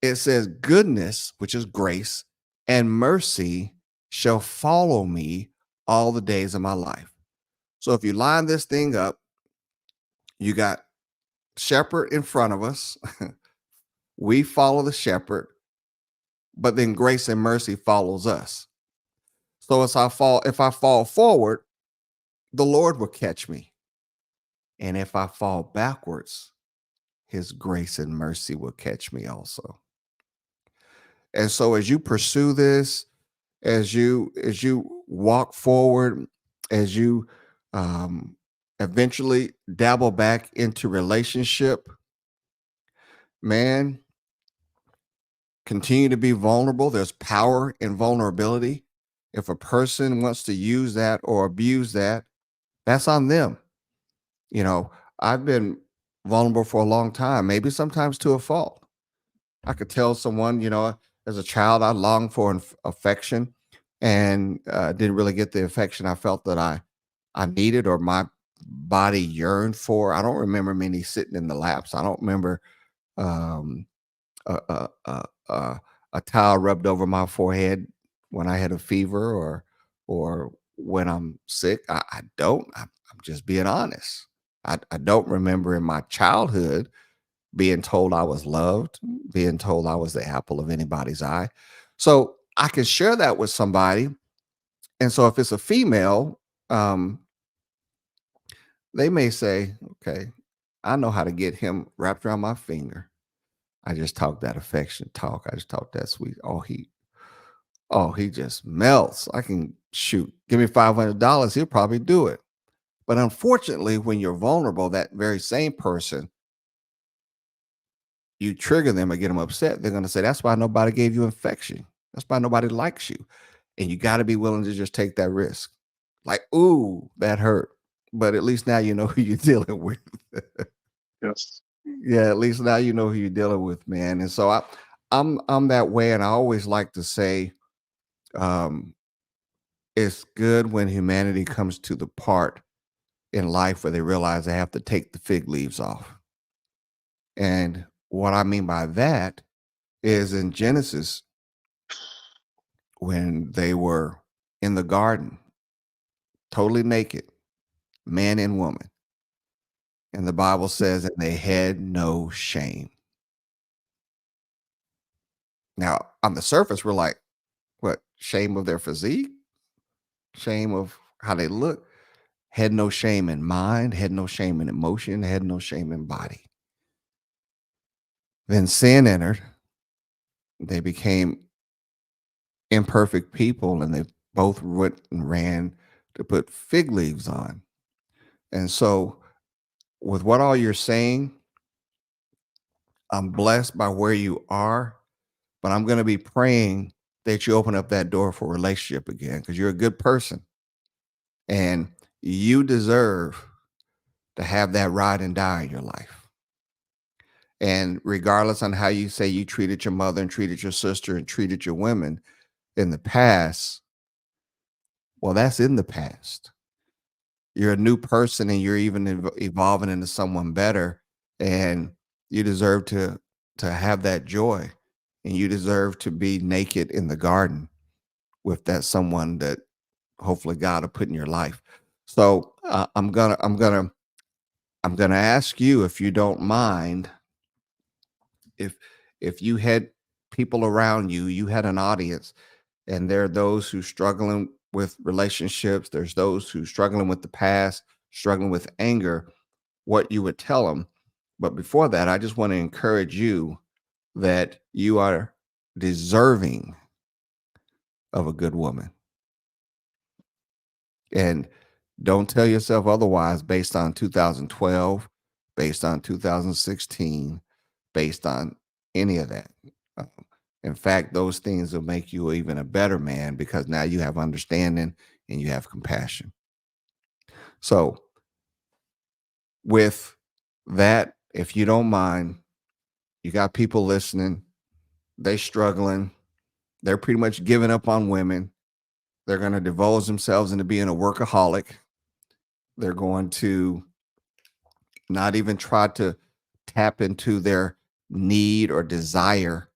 it says, goodness, which is grace, and mercy shall follow me all the days of my life. So if you line this thing up, you got shepherd in front of us. We follow the shepherd, but then grace and mercy follows us. So if I fall forward, the Lord will catch me. And if I fall backwards, his grace and mercy will catch me also. And so as you pursue this, as you walk forward, as you um, eventually dabble back into relationship, man, continue to be vulnerable. There's power in vulnerability. If a person wants to use that or abuse that, that's on them. You know, I've been vulnerable for a long time, maybe sometimes to a fault. I could tell someone, as a child, I longed for affection and didn't really get the affection I felt that I needed or my body yearned for. I don't remember many sitting in the laps. I don't remember um, a, a, a, a, a towel rubbed over my forehead when I had a fever or when I'm sick. I don't. I'm just being honest. I don't remember in my childhood being told I was loved, being told I was the apple of anybody's eye. So I can share that with somebody. And so if it's a female, um, they may say, okay, I know how to get him wrapped around my finger. I just talk that affectionate talk. I just talk that sweet. Oh, he just melts. I can shoot. Give me $500. He'll probably do it. But unfortunately, when you're vulnerable, that very same person, you trigger them or get them upset, they're going to say, that's why nobody gave you affection. That's why nobody likes you. And you got to be willing to just take that risk. Like, ooh, that hurt. But at least now you know who you're dealing with. Yes. Yeah, at least now you know who you're dealing with, man. And so I'm that way. And I always like to say, um, it's good when humanity comes to the part in life where they realize they have to take the fig leaves off. And what I mean by that is in Genesis, when they were in the garden, totally naked, man and woman. And the Bible says that they had no shame. Now, on the surface, we're like, what? Shame of their physique? Shame of how they look? Had no shame in mind, had no shame in emotion, had no shame in body. Then sin entered. They became imperfect people and they both went and ran to put fig leaves on. And so, with what all you're saying, I'm blessed by where you are, but I'm going to be praying that you open up that door for relationship again because you're a good person and you deserve to have that ride and die in your life. And regardless on how you say you treated your mother and treated your sister and treated your women in the past, well, that's in the past. You're a new person and you're even evolving into someone better, and you deserve to have that joy, and you deserve to be naked in the garden with that someone that hopefully God will put in your life. So I'm gonna ask you, if you don't mind, if if you had people around you, you had an audience, and there are those who struggling with relationships, there's those who struggling with the past, struggling with anger, what you would tell them. But before that, I just want to encourage you that you are deserving of a good woman. And don't tell yourself otherwise based on 2012, based on 2016, based on any of that. Uh, In fact, those things will make you even a better man because now you have understanding and you have compassion. So, with that, if you don't mind, you got people listening, they struggling, they're pretty much giving up on women. They're going to divulge themselves into being a workaholic. They're going to not even try to tap into their need or desire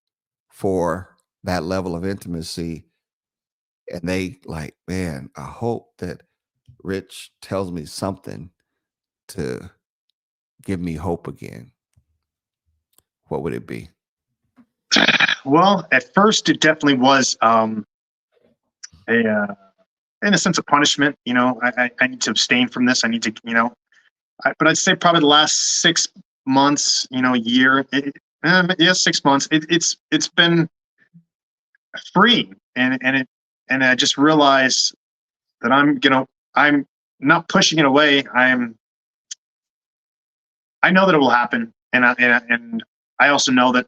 for that level of intimacy. And they like, man, I hope that Rich tells me something to give me hope again. What would it be? Well, at first, it definitely was a in a sense of punishment. I need to abstain from this. I need to, but I'd say probably the last 6 months, year, 6 months. It's been free, and I just realized that I'm not pushing it away. I know that it will happen, and I also know that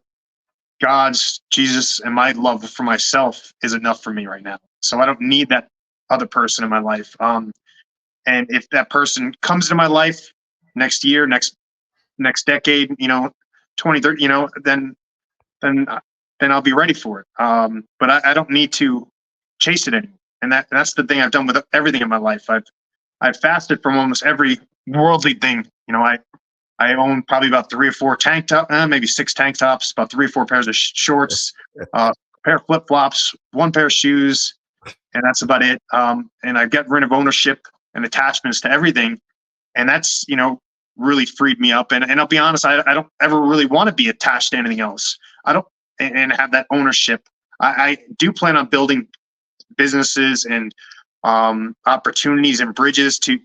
God's, Jesus, and my love for myself is enough for me right now. So I don't need that other person in my life. And if that person comes into my life next year, next decade, 2030, then then I'll be ready for it. But I don't need to chase it anymore. And that's the thing I've done with everything in my life. I've fasted from almost every worldly thing. I own probably about 3 or 4 tank top, maybe 6 tank tops, about 3 or 4 pairs of shorts, a pair of flip flops, 1 pair of shoes, and that's about it. And I get rid of ownership and attachments to everything, and that's really freed me up. And I'll be honest, I don't ever really want to be attached to anything else. I don't and have that ownership. I do plan on building businesses and opportunities and bridges to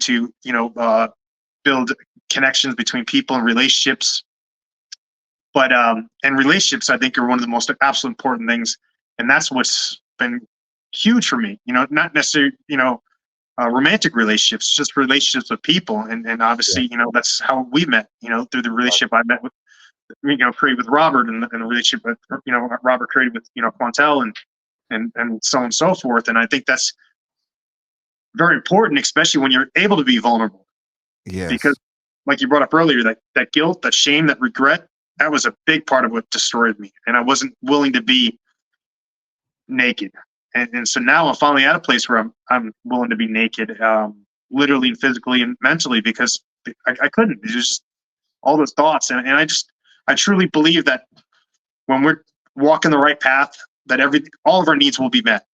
build connections between people and relationships. But and relationships, I think, are one of the most absolute important things, and that's what's been huge for me. Not necessarily romantic relationships, just relationships with people, and obviously, that's how we met. Through the relationship I met with, created with Robert, and the relationship that Robert created with Quantel, and so on and so forth. And I think that's very important, especially when you're able to be vulnerable, because, Yes. like you brought up earlier, that guilt, that shame, that regret, that was a big part of what destroyed me, and I wasn't willing to be naked. And so now I'm finally at a place where I'm willing to be naked, literally and physically and mentally, because I couldn't. It's just all those thoughts, and I truly believe that when we're walking the right path, that all of our needs will be met.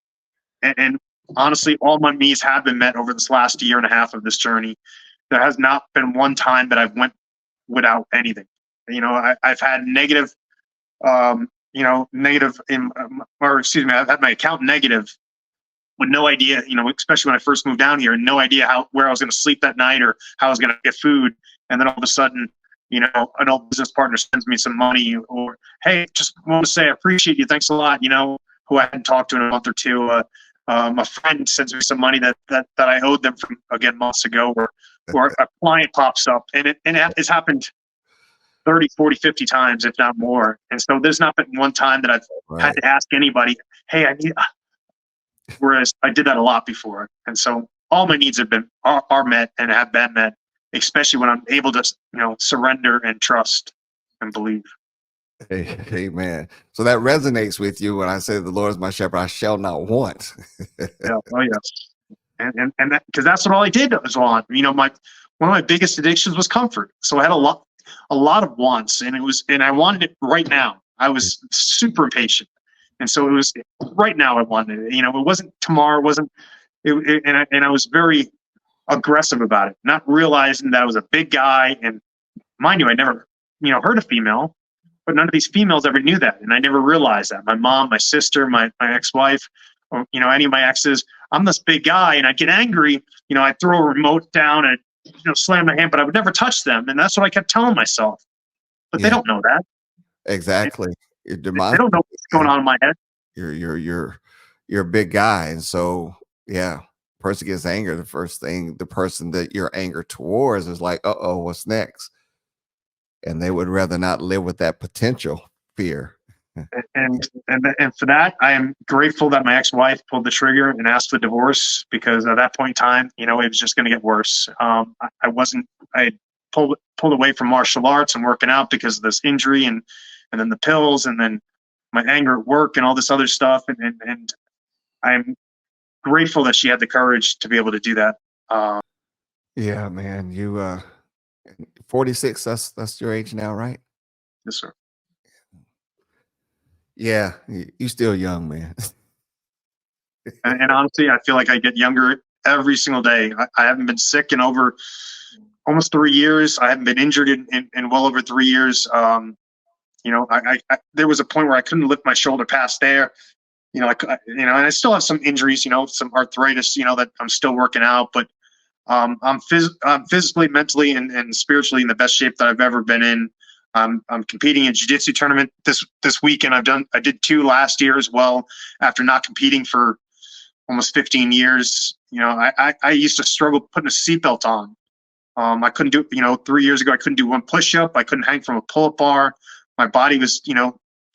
And honestly, all my needs have been met over this last year and a half of this journey. There has not been one time that I've went without anything. I've had negative, negative or excuse me, I've had my account negative with no idea, especially when I first moved down here, and no idea where I was going to sleep that night or how I was going to get food. And then all of a sudden, an old business partner sends me some money, or, hey, just want to say I appreciate you. Thanks a lot. Who I hadn't talked to in a month or two. A friend sends me some money that I owed them from, again, months ago, or a client pops up, and it's happened 30, 40, 50 times, if not more. And so there's not been one time that I've had to ask anybody, hey, I need, whereas I did that a lot before. And so all my needs are met and have been met, especially when I'm able to, surrender and trust and believe. Amen. So that resonates with you when I say the Lord is my shepherd, I shall not want. Yeah. Oh, yes. And that, because that's what all I did was want. One of my biggest addictions was comfort. So I had a lot of wants, and I wanted it right now. I was super impatient, and so it was right now. I wanted it. It wasn't tomorrow. It wasn't. And I was very aggressive about it, not realizing that I was a big guy. And mind you, I never hurt a female, but none of these females ever knew that, and I never realized that. My mom, my sister, my ex-wife, or any of my exes. I'm this big guy, and I'd get angry. I'd throw a remote down and slam my hand, but I would never touch them, and that's what I kept telling myself. But they Yeah, don't know that. exactly. you're They don't know demonstrably, what's going man. on in my head. You're a big guy, and so yeah, person gets angry. The first thing the person that you're angry towards is like, "Uh oh, what's next?" And they would rather not live with that potential fear. And for that, I am grateful that my ex-wife pulled the trigger and asked for divorce, because at that point in time, it was just going to get worse. I wasn't. I pulled away from martial arts and working out because of this injury, and then the pills, and then my anger at work and all this other stuff. And I'm grateful that she had the courage to be able to do that. Yeah, man. 46, that's your age now, right? Yes, sir. Yeah, you still young, man. And honestly, I feel like I get younger every single day. I haven't been sick in over almost 3 years. I haven't been injured in well over 3 years. There was a point where I couldn't lift my shoulder past there. And I still have some injuries, some arthritis, that I'm still working out, but I'm physically, mentally, and spiritually in the best shape that I've ever been in. I'm competing in jiu-jitsu tournament this weekend. I did two last year as well, after not competing for almost 15 years. I used to struggle putting a seatbelt on. I couldn't do, 3 years ago, I couldn't do one push-up. I couldn't hang from a pull-up bar. My body was,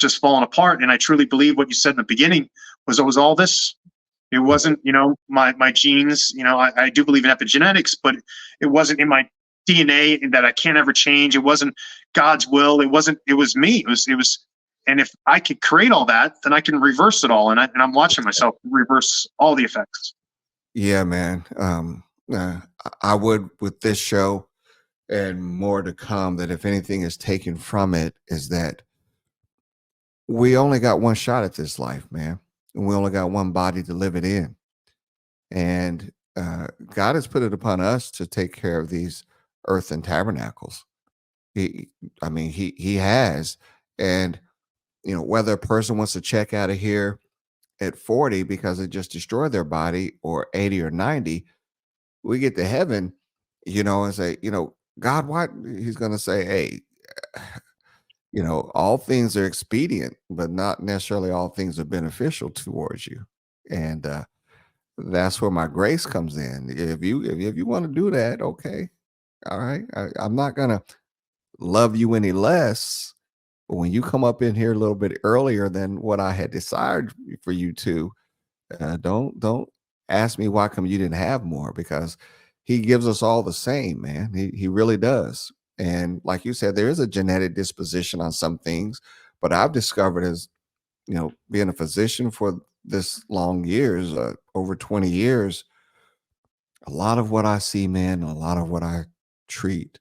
just falling apart. And I truly believe what you said in the beginning was, it was all this. It wasn't, my genes. I do believe in epigenetics, but it wasn't in my DNA that I can't ever change. It wasn't God's will. It wasn't. It was me. It was. And if I could create all that, then I can reverse it all. And I'm watching myself reverse all the effects. Yeah, man. I would with this show and more to come, that if anything is taken from it, is that we only got one shot at this life, man. And we only got one body to live it in. And God has put it upon us to take care of these earthen tabernacles. He, I mean, he has. And, whether a person wants to check out of here at 40 because it just destroyed their body, or 80 or 90, we get to heaven, and say, God, what? He's going to say, hey, all things are expedient, but not necessarily all things are beneficial towards you. And that's where my grace comes in. If you want to do that, okay, all right. I'm not gonna love you any less. But when you come up in here a little bit earlier than what I had desired for you to, don't ask me why come you didn't have more, because he gives us all the same, man. He really does. And like you said, there is a genetic disposition on some things, but I've discovered, as being a physician for this long years, over 20 years, a lot of what I see, man, and a lot of what I treat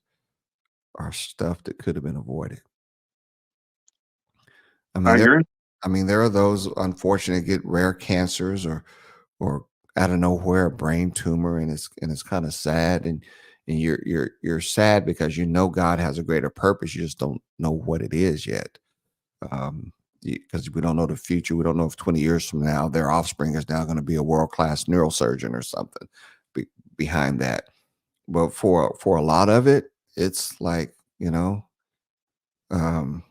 are stuff that could have been avoided. I I mean, there agree. there are those unfortunate get rare cancers, or out of nowhere a brain tumor, and it's kind of sad, and you're sad because God has a greater purpose. You just don't know what it is yet. Because we don't know the future. We don't know if 20 years from now their offspring is now going to be a world-class neurosurgeon or something be, behind that. But for a lot of it, it's like, um,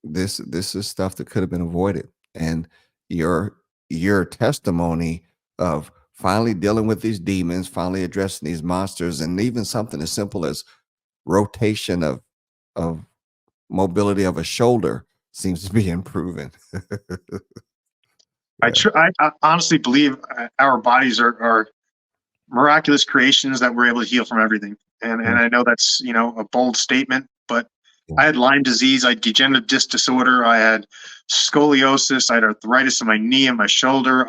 this is stuff that could have been avoided. And your your testimony of finally dealing with these demons, finally addressing these monsters, and even something as simple as rotation of mobility of a shoulder seems to be improving. Yeah. I honestly believe our bodies are miraculous creations that we're able to heal from everything. And I know that's, a bold statement, but I had Lyme disease, I had degenerative disc disorder, I had scoliosis, I had arthritis in my knee and my shoulder,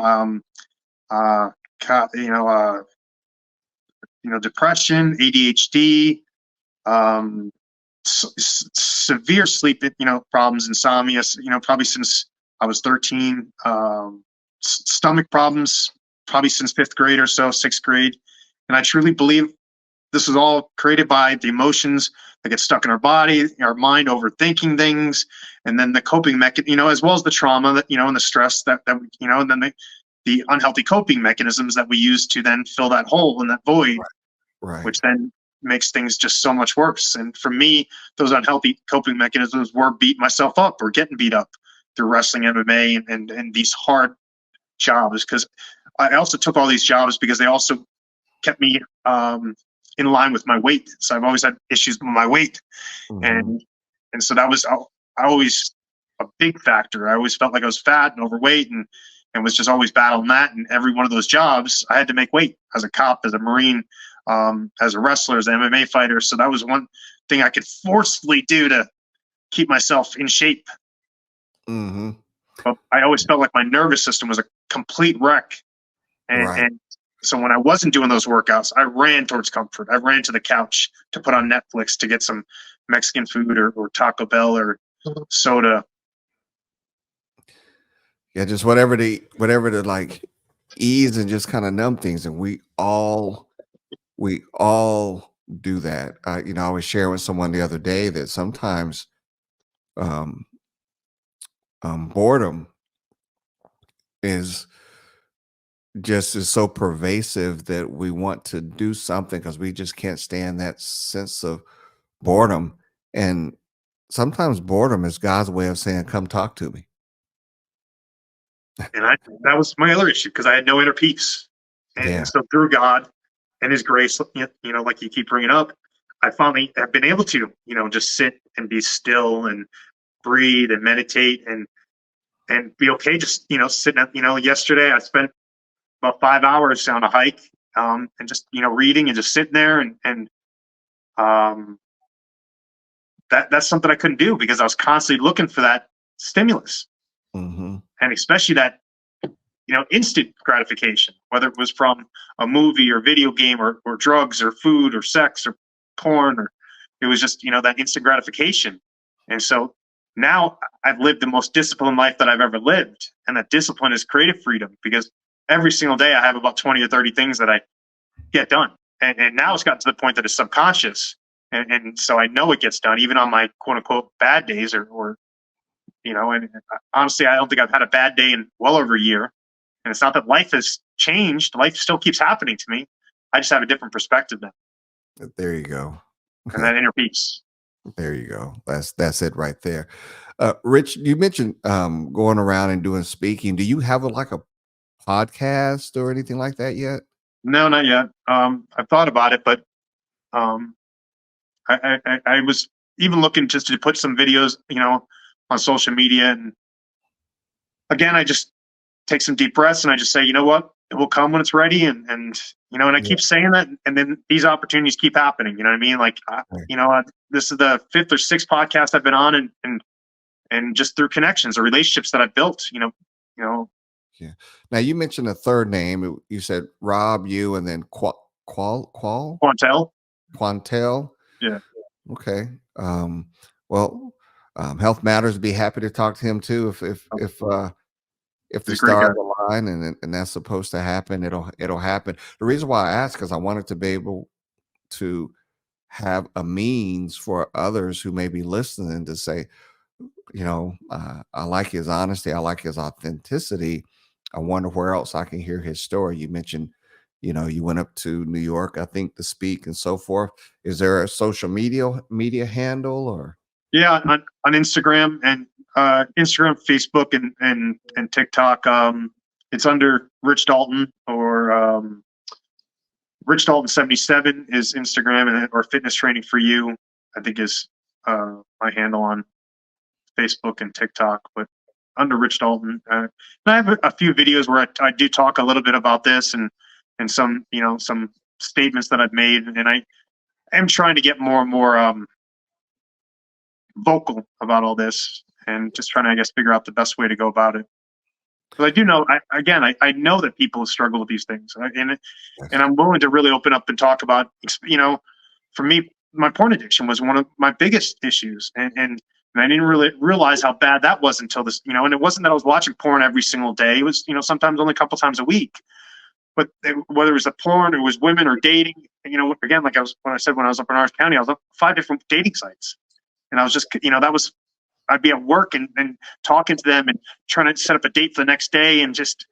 uh, depression, ADHD, um, severe sleep, problems, insomnia, probably since I was 13, stomach problems, probably since fifth grade or so, sixth grade. And I truly believe this was all created by the emotions that get stuck in our body, our mind overthinking things, and then the coping mechanism, as well as the trauma that, and the stress that and then the unhealthy coping mechanisms that we use to then fill that hole and that void, Right. which then makes things just so much worse. And for me, those unhealthy coping mechanisms were beating myself up or getting beat up through wrestling, MMA, and these hard jobs, because I also took all these jobs because they also kept me in line with my weight. So I've always had issues with my weight, Hmm. and so that was I always a big factor. I always felt like I was fat and overweight, and was just always battling that. And every one of those jobs, I had to make weight, as a cop, as a Marine, as a wrestler, as an MMA fighter. So that was one thing I could forcefully do to keep myself in shape. Hmm. But I always felt like my nervous system was a complete wreck. Right. And so when I wasn't doing those workouts, I ran towards comfort. I ran to the couch to put on Netflix to get some Mexican food, or Taco Bell, or soda. Yeah, just whatever to like ease and just kind of numb things. And we all do that. I was sharing with someone the other day that sometimes um, boredom is just is so pervasive that we want to do something because we just can't stand that sense of boredom. And sometimes boredom is God's way of saying, "Come talk to me." And that was my other issue, because I had no inner peace. And Yeah. so through God and His grace, like you keep bringing up, I finally have been able to, just sit and be still and breathe and meditate, and be okay. Just, sitting at, yesterday I spent about 5 hours on a hike, and just, reading and just sitting there, um, that's something I couldn't do because I was constantly looking for that stimulus, Hmm. and especially that, instant gratification, whether it was from a movie or video game, or drugs or food or sex or porn, or it was just, that instant gratification. And so now I've lived the most disciplined life that I've ever lived. And that discipline is creative freedom, because every single day I have about 20 or 30 things that I get done. And now it's gotten to the point that it's subconscious. And so I know it gets done even on my quote unquote bad days, and honestly, I don't think I've had a bad day in well over a year. And it's not that life has changed. Life still keeps happening to me. I just have a different perspective now, There you go. and that inner peace. There you go. That's it right there. Rich, you mentioned going around and doing speaking. Do you have like a podcast or anything like that yet? No, not yet. I've thought about it, but um, I was even looking just to put some videos, on social media. And again, I just take some deep breaths and I just say, you know what, it will come when it's ready. And I Yeah. keep saying that. And then these opportunities keep happening. You know what I mean? Like, Right. this is the fifth or sixth podcast I've been on, and just through connections or relationships that I've built, you know, Yeah. Now you mentioned a third name. You said Rob, you, and then Quantel. Quantel. Yeah. Okay. Well, Health Matters. Be happy to talk to him too. If He's the a great guy. stars align and that's supposed to happen, it'll happen. The reason why I asked because I wanted to be able to have a means for others who may be listening to say, I like his honesty. I like his authenticity. I wonder where else I can hear his story. You mentioned, you went up to New York, I think, to speak and so forth. Is there a social media handle or? Yeah, on Instagram, and Instagram, Facebook, and TikTok. It's under Rich Dalton, or Rich Dalton 77 is Instagram, or Fitness Training for You, I think, is my handle on Facebook and TikTok. But under Rich Dalton, and I have a few videos where I do talk a little bit about this, and some statements that I've made, and I am trying to get more and more vocal about all this, and just trying to, I guess, figure out the best way to go about it. But I do know, I know that people struggle with these things, and Yes. I'm willing to really open up and talk about, for me, my porn addiction was one of my biggest issues, and I didn't really realize how bad that was until this, and it wasn't that I was watching porn every single day. It was, sometimes only a couple times a week. But whether it was a porn, or it was women, or dating, again, like when I was up in Orange County, I was on 5 different dating sites, and I was just, that was, I'd be at work, and talking to them and trying to set up a date for the next day, and just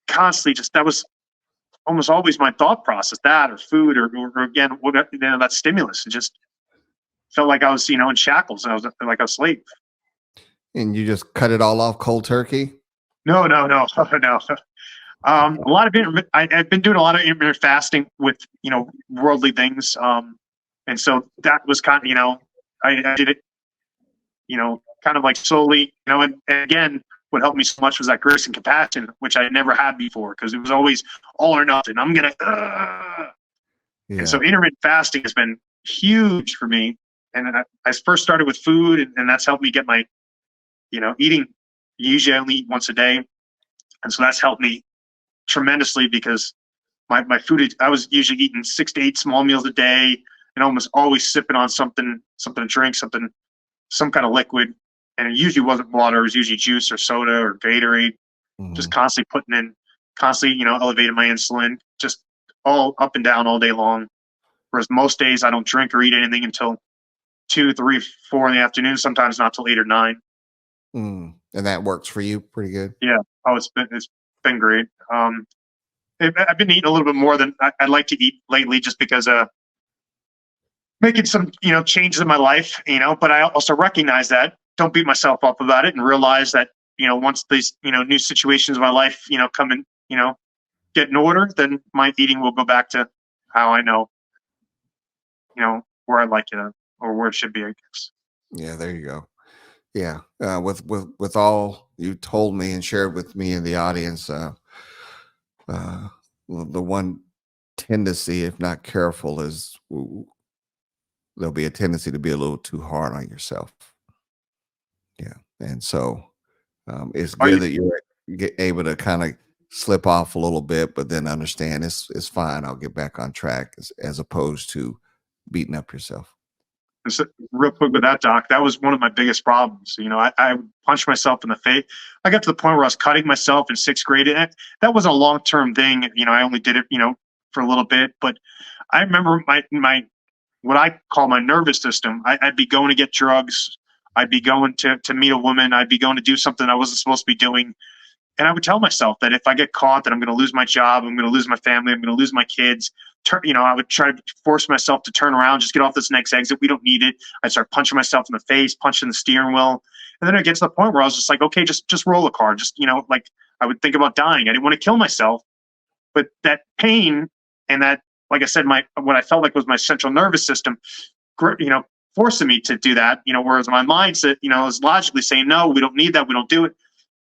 constantly, just that was almost always my thought process, that, or food, or again, that stimulus. It just felt like I was, in shackles, and I was like a slave. And you just cut it all off cold turkey? No, no, no, no. A lot of I've been doing a lot of intermittent fasting with worldly things, and so that was kind of I did it kind of like slowly, and again, what helped me so much was that grace and compassion, which I never had before because it was always all or nothing. I'm gonna, and Yeah. so intermittent fasting has been huge for me. And I first started with food, and that's helped me get my, eating. Usually I only eat once a day, and so that's helped me tremendously because my food, I was usually eating 6 to 8 small meals a day, and almost always sipping on something to drink, some kind of liquid. And it usually wasn't water, it was usually juice or soda or Gatorade, just Mhm. constantly constantly, elevating my insulin, just all up and down all day long. Whereas most days I don't drink or eat anything until 2, 3, 4 in the afternoon, sometimes not till 8 or 9. And that works for you pretty good? Yeah. Oh, it's been great. I've been eating a little bit more than I'd like to eat lately, just because making some changes in my life. But I also recognize that, don't beat myself up about it, and realize that once these new situations in my life come in, get in order, then my eating will go back to how I know where I'd like it, or where it should be, I guess. Yeah, there you go. Yeah, with all you told me and shared with me in the audience, uh, the one tendency, if not careful, is there'll be a tendency to be a little too hard on yourself. Yeah, and so it's Are you? good that you're able to kind of slip off a little bit, but then understand it's fine. I'll get back on track, as opposed to beating up yourself. Real quick with that, doc, that was one of my biggest problems. I would punch myself in the face. I got to the point where I was cutting myself in 6th grade, and that was a long-term thing. I only did it, for a little bit, but I remember my what I call my nervous system. I'd be going to get drugs. I'd be going to meet a woman. I'd be going to do something I wasn't supposed to be doing. And I would tell myself that if I get caught, that I'm going to lose my job, I'm going to lose my family, I'm going to lose my kids. I would try to force myself to turn around, just get off this next exit. We don't need it. I'd start punching myself in the face, punching the steering wheel. And then I get to the point where I was just like, okay, just roll a car. Just, like I would think about dying. I didn't want to kill myself, but that pain and that, like I said, what I felt like was my central nervous system, you know, forcing me to do that, whereas my mindset, is logically saying, no, we don't need that. We don't do it.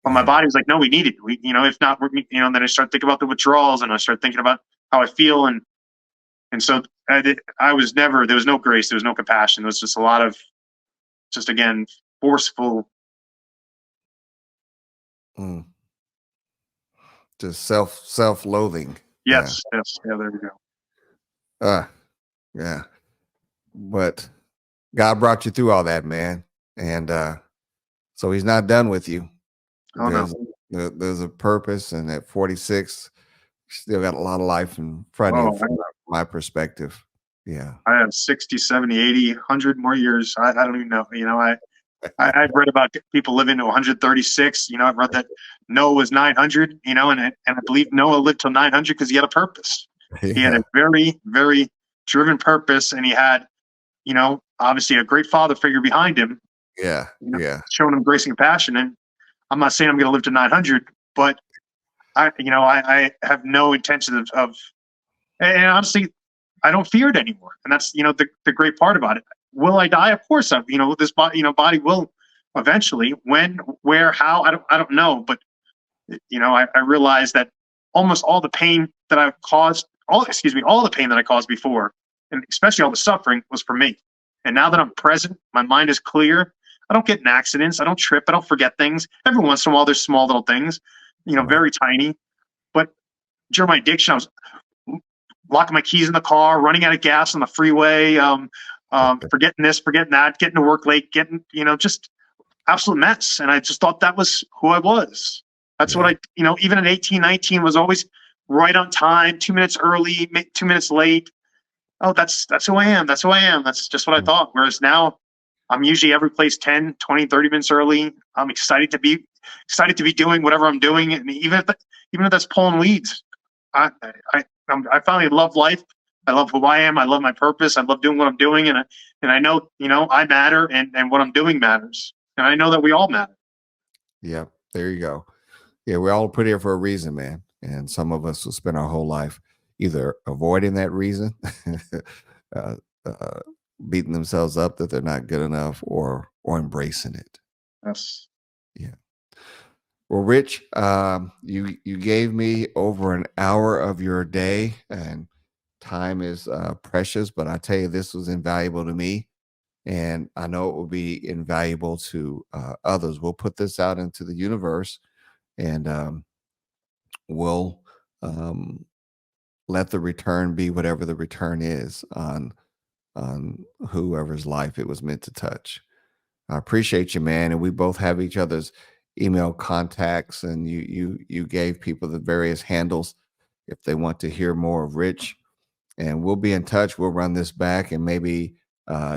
But my Mhm. body was like, no, we need it. If not, then I start thinking about the withdrawals, and I start thinking about how I feel. And so there was no grace. There was no compassion. There was just a lot of, just again, forceful. Mm. Just self-loathing. Yeah. Yes. Yes. Yeah. There we go. Uh, yeah. But God brought you through all that, man. And so he's not done with you. Oh, no. There's there's a purpose, and at 46, still got a lot of life in front of you Oh, from my perspective. Yeah. I have 60, 70, 80, 100 more years. I don't even know. I've read about people living to 136. I've read that Noah was 900, and I believe Noah lived till 900 because he had a purpose. He had a Yeah. very, very driven purpose, and he had, obviously a great father figure behind him, Yeah. Yeah. showing him grace and compassion. And I'm not saying I'm going to live to 900, but I have no intention and honestly, I don't fear it anymore. And that's, the great part about it. Will I die? Of course, this body, body will eventually. When, where, how, I don't know. But, I realize that almost all the pain that I've caused, all the pain that I caused before, and especially all the suffering, was for me. And now that I'm present, my mind is clear. I don't get in accidents. I don't trip. I don't forget things. Every once in a while, there's small little things, Right. very tiny. But during my addiction, I was locking my keys in the car, running out of gas on the freeway, forgetting this, forgetting that, getting to work late, getting, just absolute mess. And I just thought that was who I was. That's what Yeah. even at 18, 19 was always right on time, 2 minutes early, 2 minutes late. Oh, that's who I am. That's who I am. That's just what I Mm. thought. Whereas now I'm usually every place 10, 20, 30 minutes early. I'm excited to be doing whatever I'm doing. And even if that's pulling weeds, I, I finally love life. I love who I am. I love my purpose. I love doing what I'm doing. And I know, I matter, and what I'm doing matters. And I know that we all matter. Yep. There you go. Yeah, we're all put here for a reason, man. And some of us will spend our whole life either avoiding that reason, uh, uh, beating themselves up that they're not good enough, or embracing it. Yes. Yeah. Well, Rich, you gave me over an hour of your day, and time is precious. But I tell you, this was invaluable to me, and I know it will be invaluable to others. We'll put this out into the universe, and we'll um, let the return be whatever the return is on whoever's life it was meant to touch. I appreciate you, man, and we both have each other's email contacts, and you gave people the various handles if they want to hear more of Rich, and we'll be in touch. We'll run this back, and maybe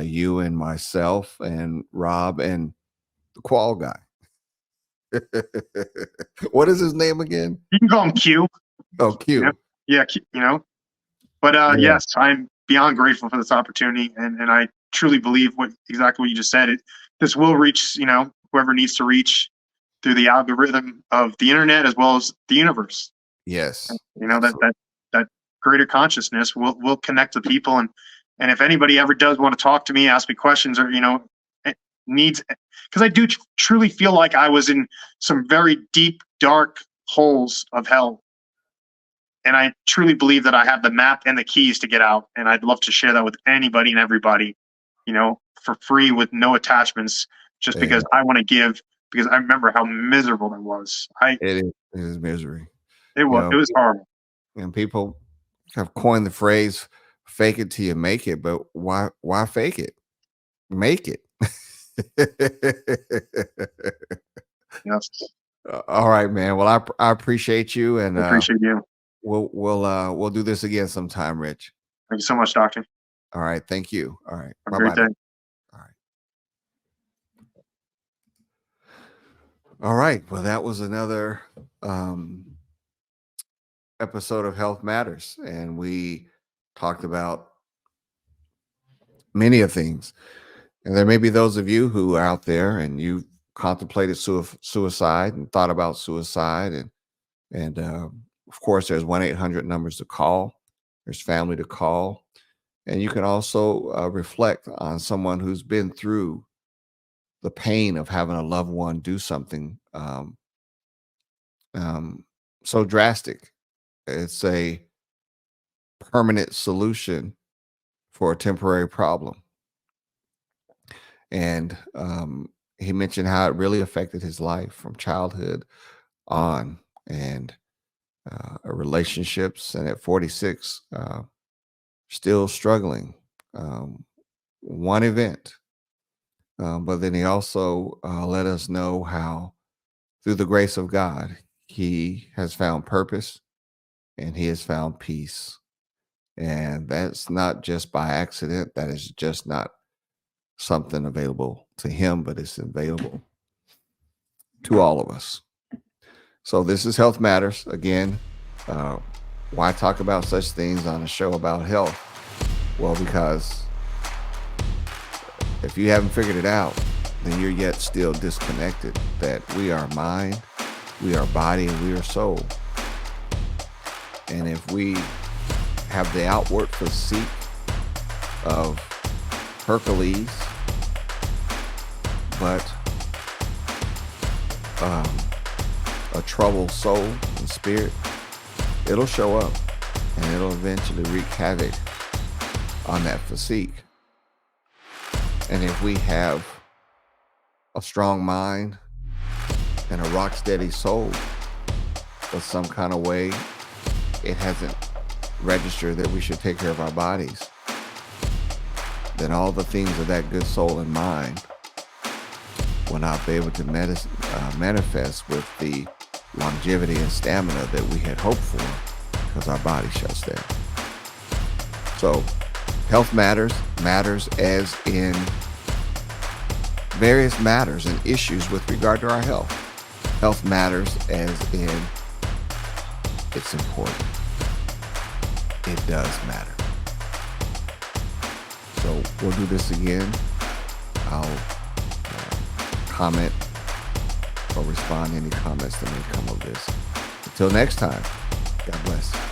you and myself and Rob and the Qual guy. What is his name again? You can call him Q. Oh, Yeah, Q. yeah, you know. But Yeah. yes, I'm beyond grateful for this opportunity, and I truly believe exactly what you just said. This will reach whoever needs to reach through the algorithm of the internet as well as the universe. Yes. That Absolutely. that greater consciousness will connect the people, and if anybody ever does want to talk to me, ask me questions, or needs, because I do truly feel like I was in some very deep, dark holes of hell, and I truly believe that I have the map and the keys to get out. And I'd love to share that with anybody and everybody, for free with no attachments, just Yeah. because I want to give. Because I remember how miserable I was. It is misery. It You was know, it was horrible. and people have coined the phrase "fake it till you make it," but why fake it? Make it. Yes, All right, man. Well, I appreciate you, and I appreciate you. we'll do this again sometime, Rich. Thank you so much, Doctor. All right, thank you. All right, Have a bye great bye now. day. All right, all right. Well, that was another um, episode of Health Matters, and we talked about many of things. And there may be those of you who are out there and you contemplated suicide and thought about suicide, and of course, there's 1-800 numbers to call. There's family to call, and you can also reflect on someone who's been through the pain of having a loved one do something um, so drastic. It's a permanent solution for a temporary problem. And he mentioned how it really affected his life from childhood on, and relationships. And at 46, still struggling. Um, One event. But then he also let us know how, through the grace of God, he has found purpose and he has found peace. And that's not just by accident. That is just not something available to him, but it's available to all of us. So this is Health Matters. Again, uh, why talk about such things on a show about health? Well, because if you haven't figured it out, then you're yet still disconnected that we are mind, we are body, and we are soul. And if we have the outward physique of Hercules, but a troubled soul and spirit, it'll show up and it'll eventually wreak havoc on that physique. And if we have a strong mind and a rock steady soul, but some kind of way it hasn't registered that we should take care of our bodies, then all the things of that good soul and mind will not be able to manifest with the longevity and stamina that we had hoped for, because our body shuts down. So health matters as in various matters and issues with regard to our health. Health matters as in it's important. It does matter. So we'll do this again. I'll comment or respond to any comments that may come of this. Until next time, God bless.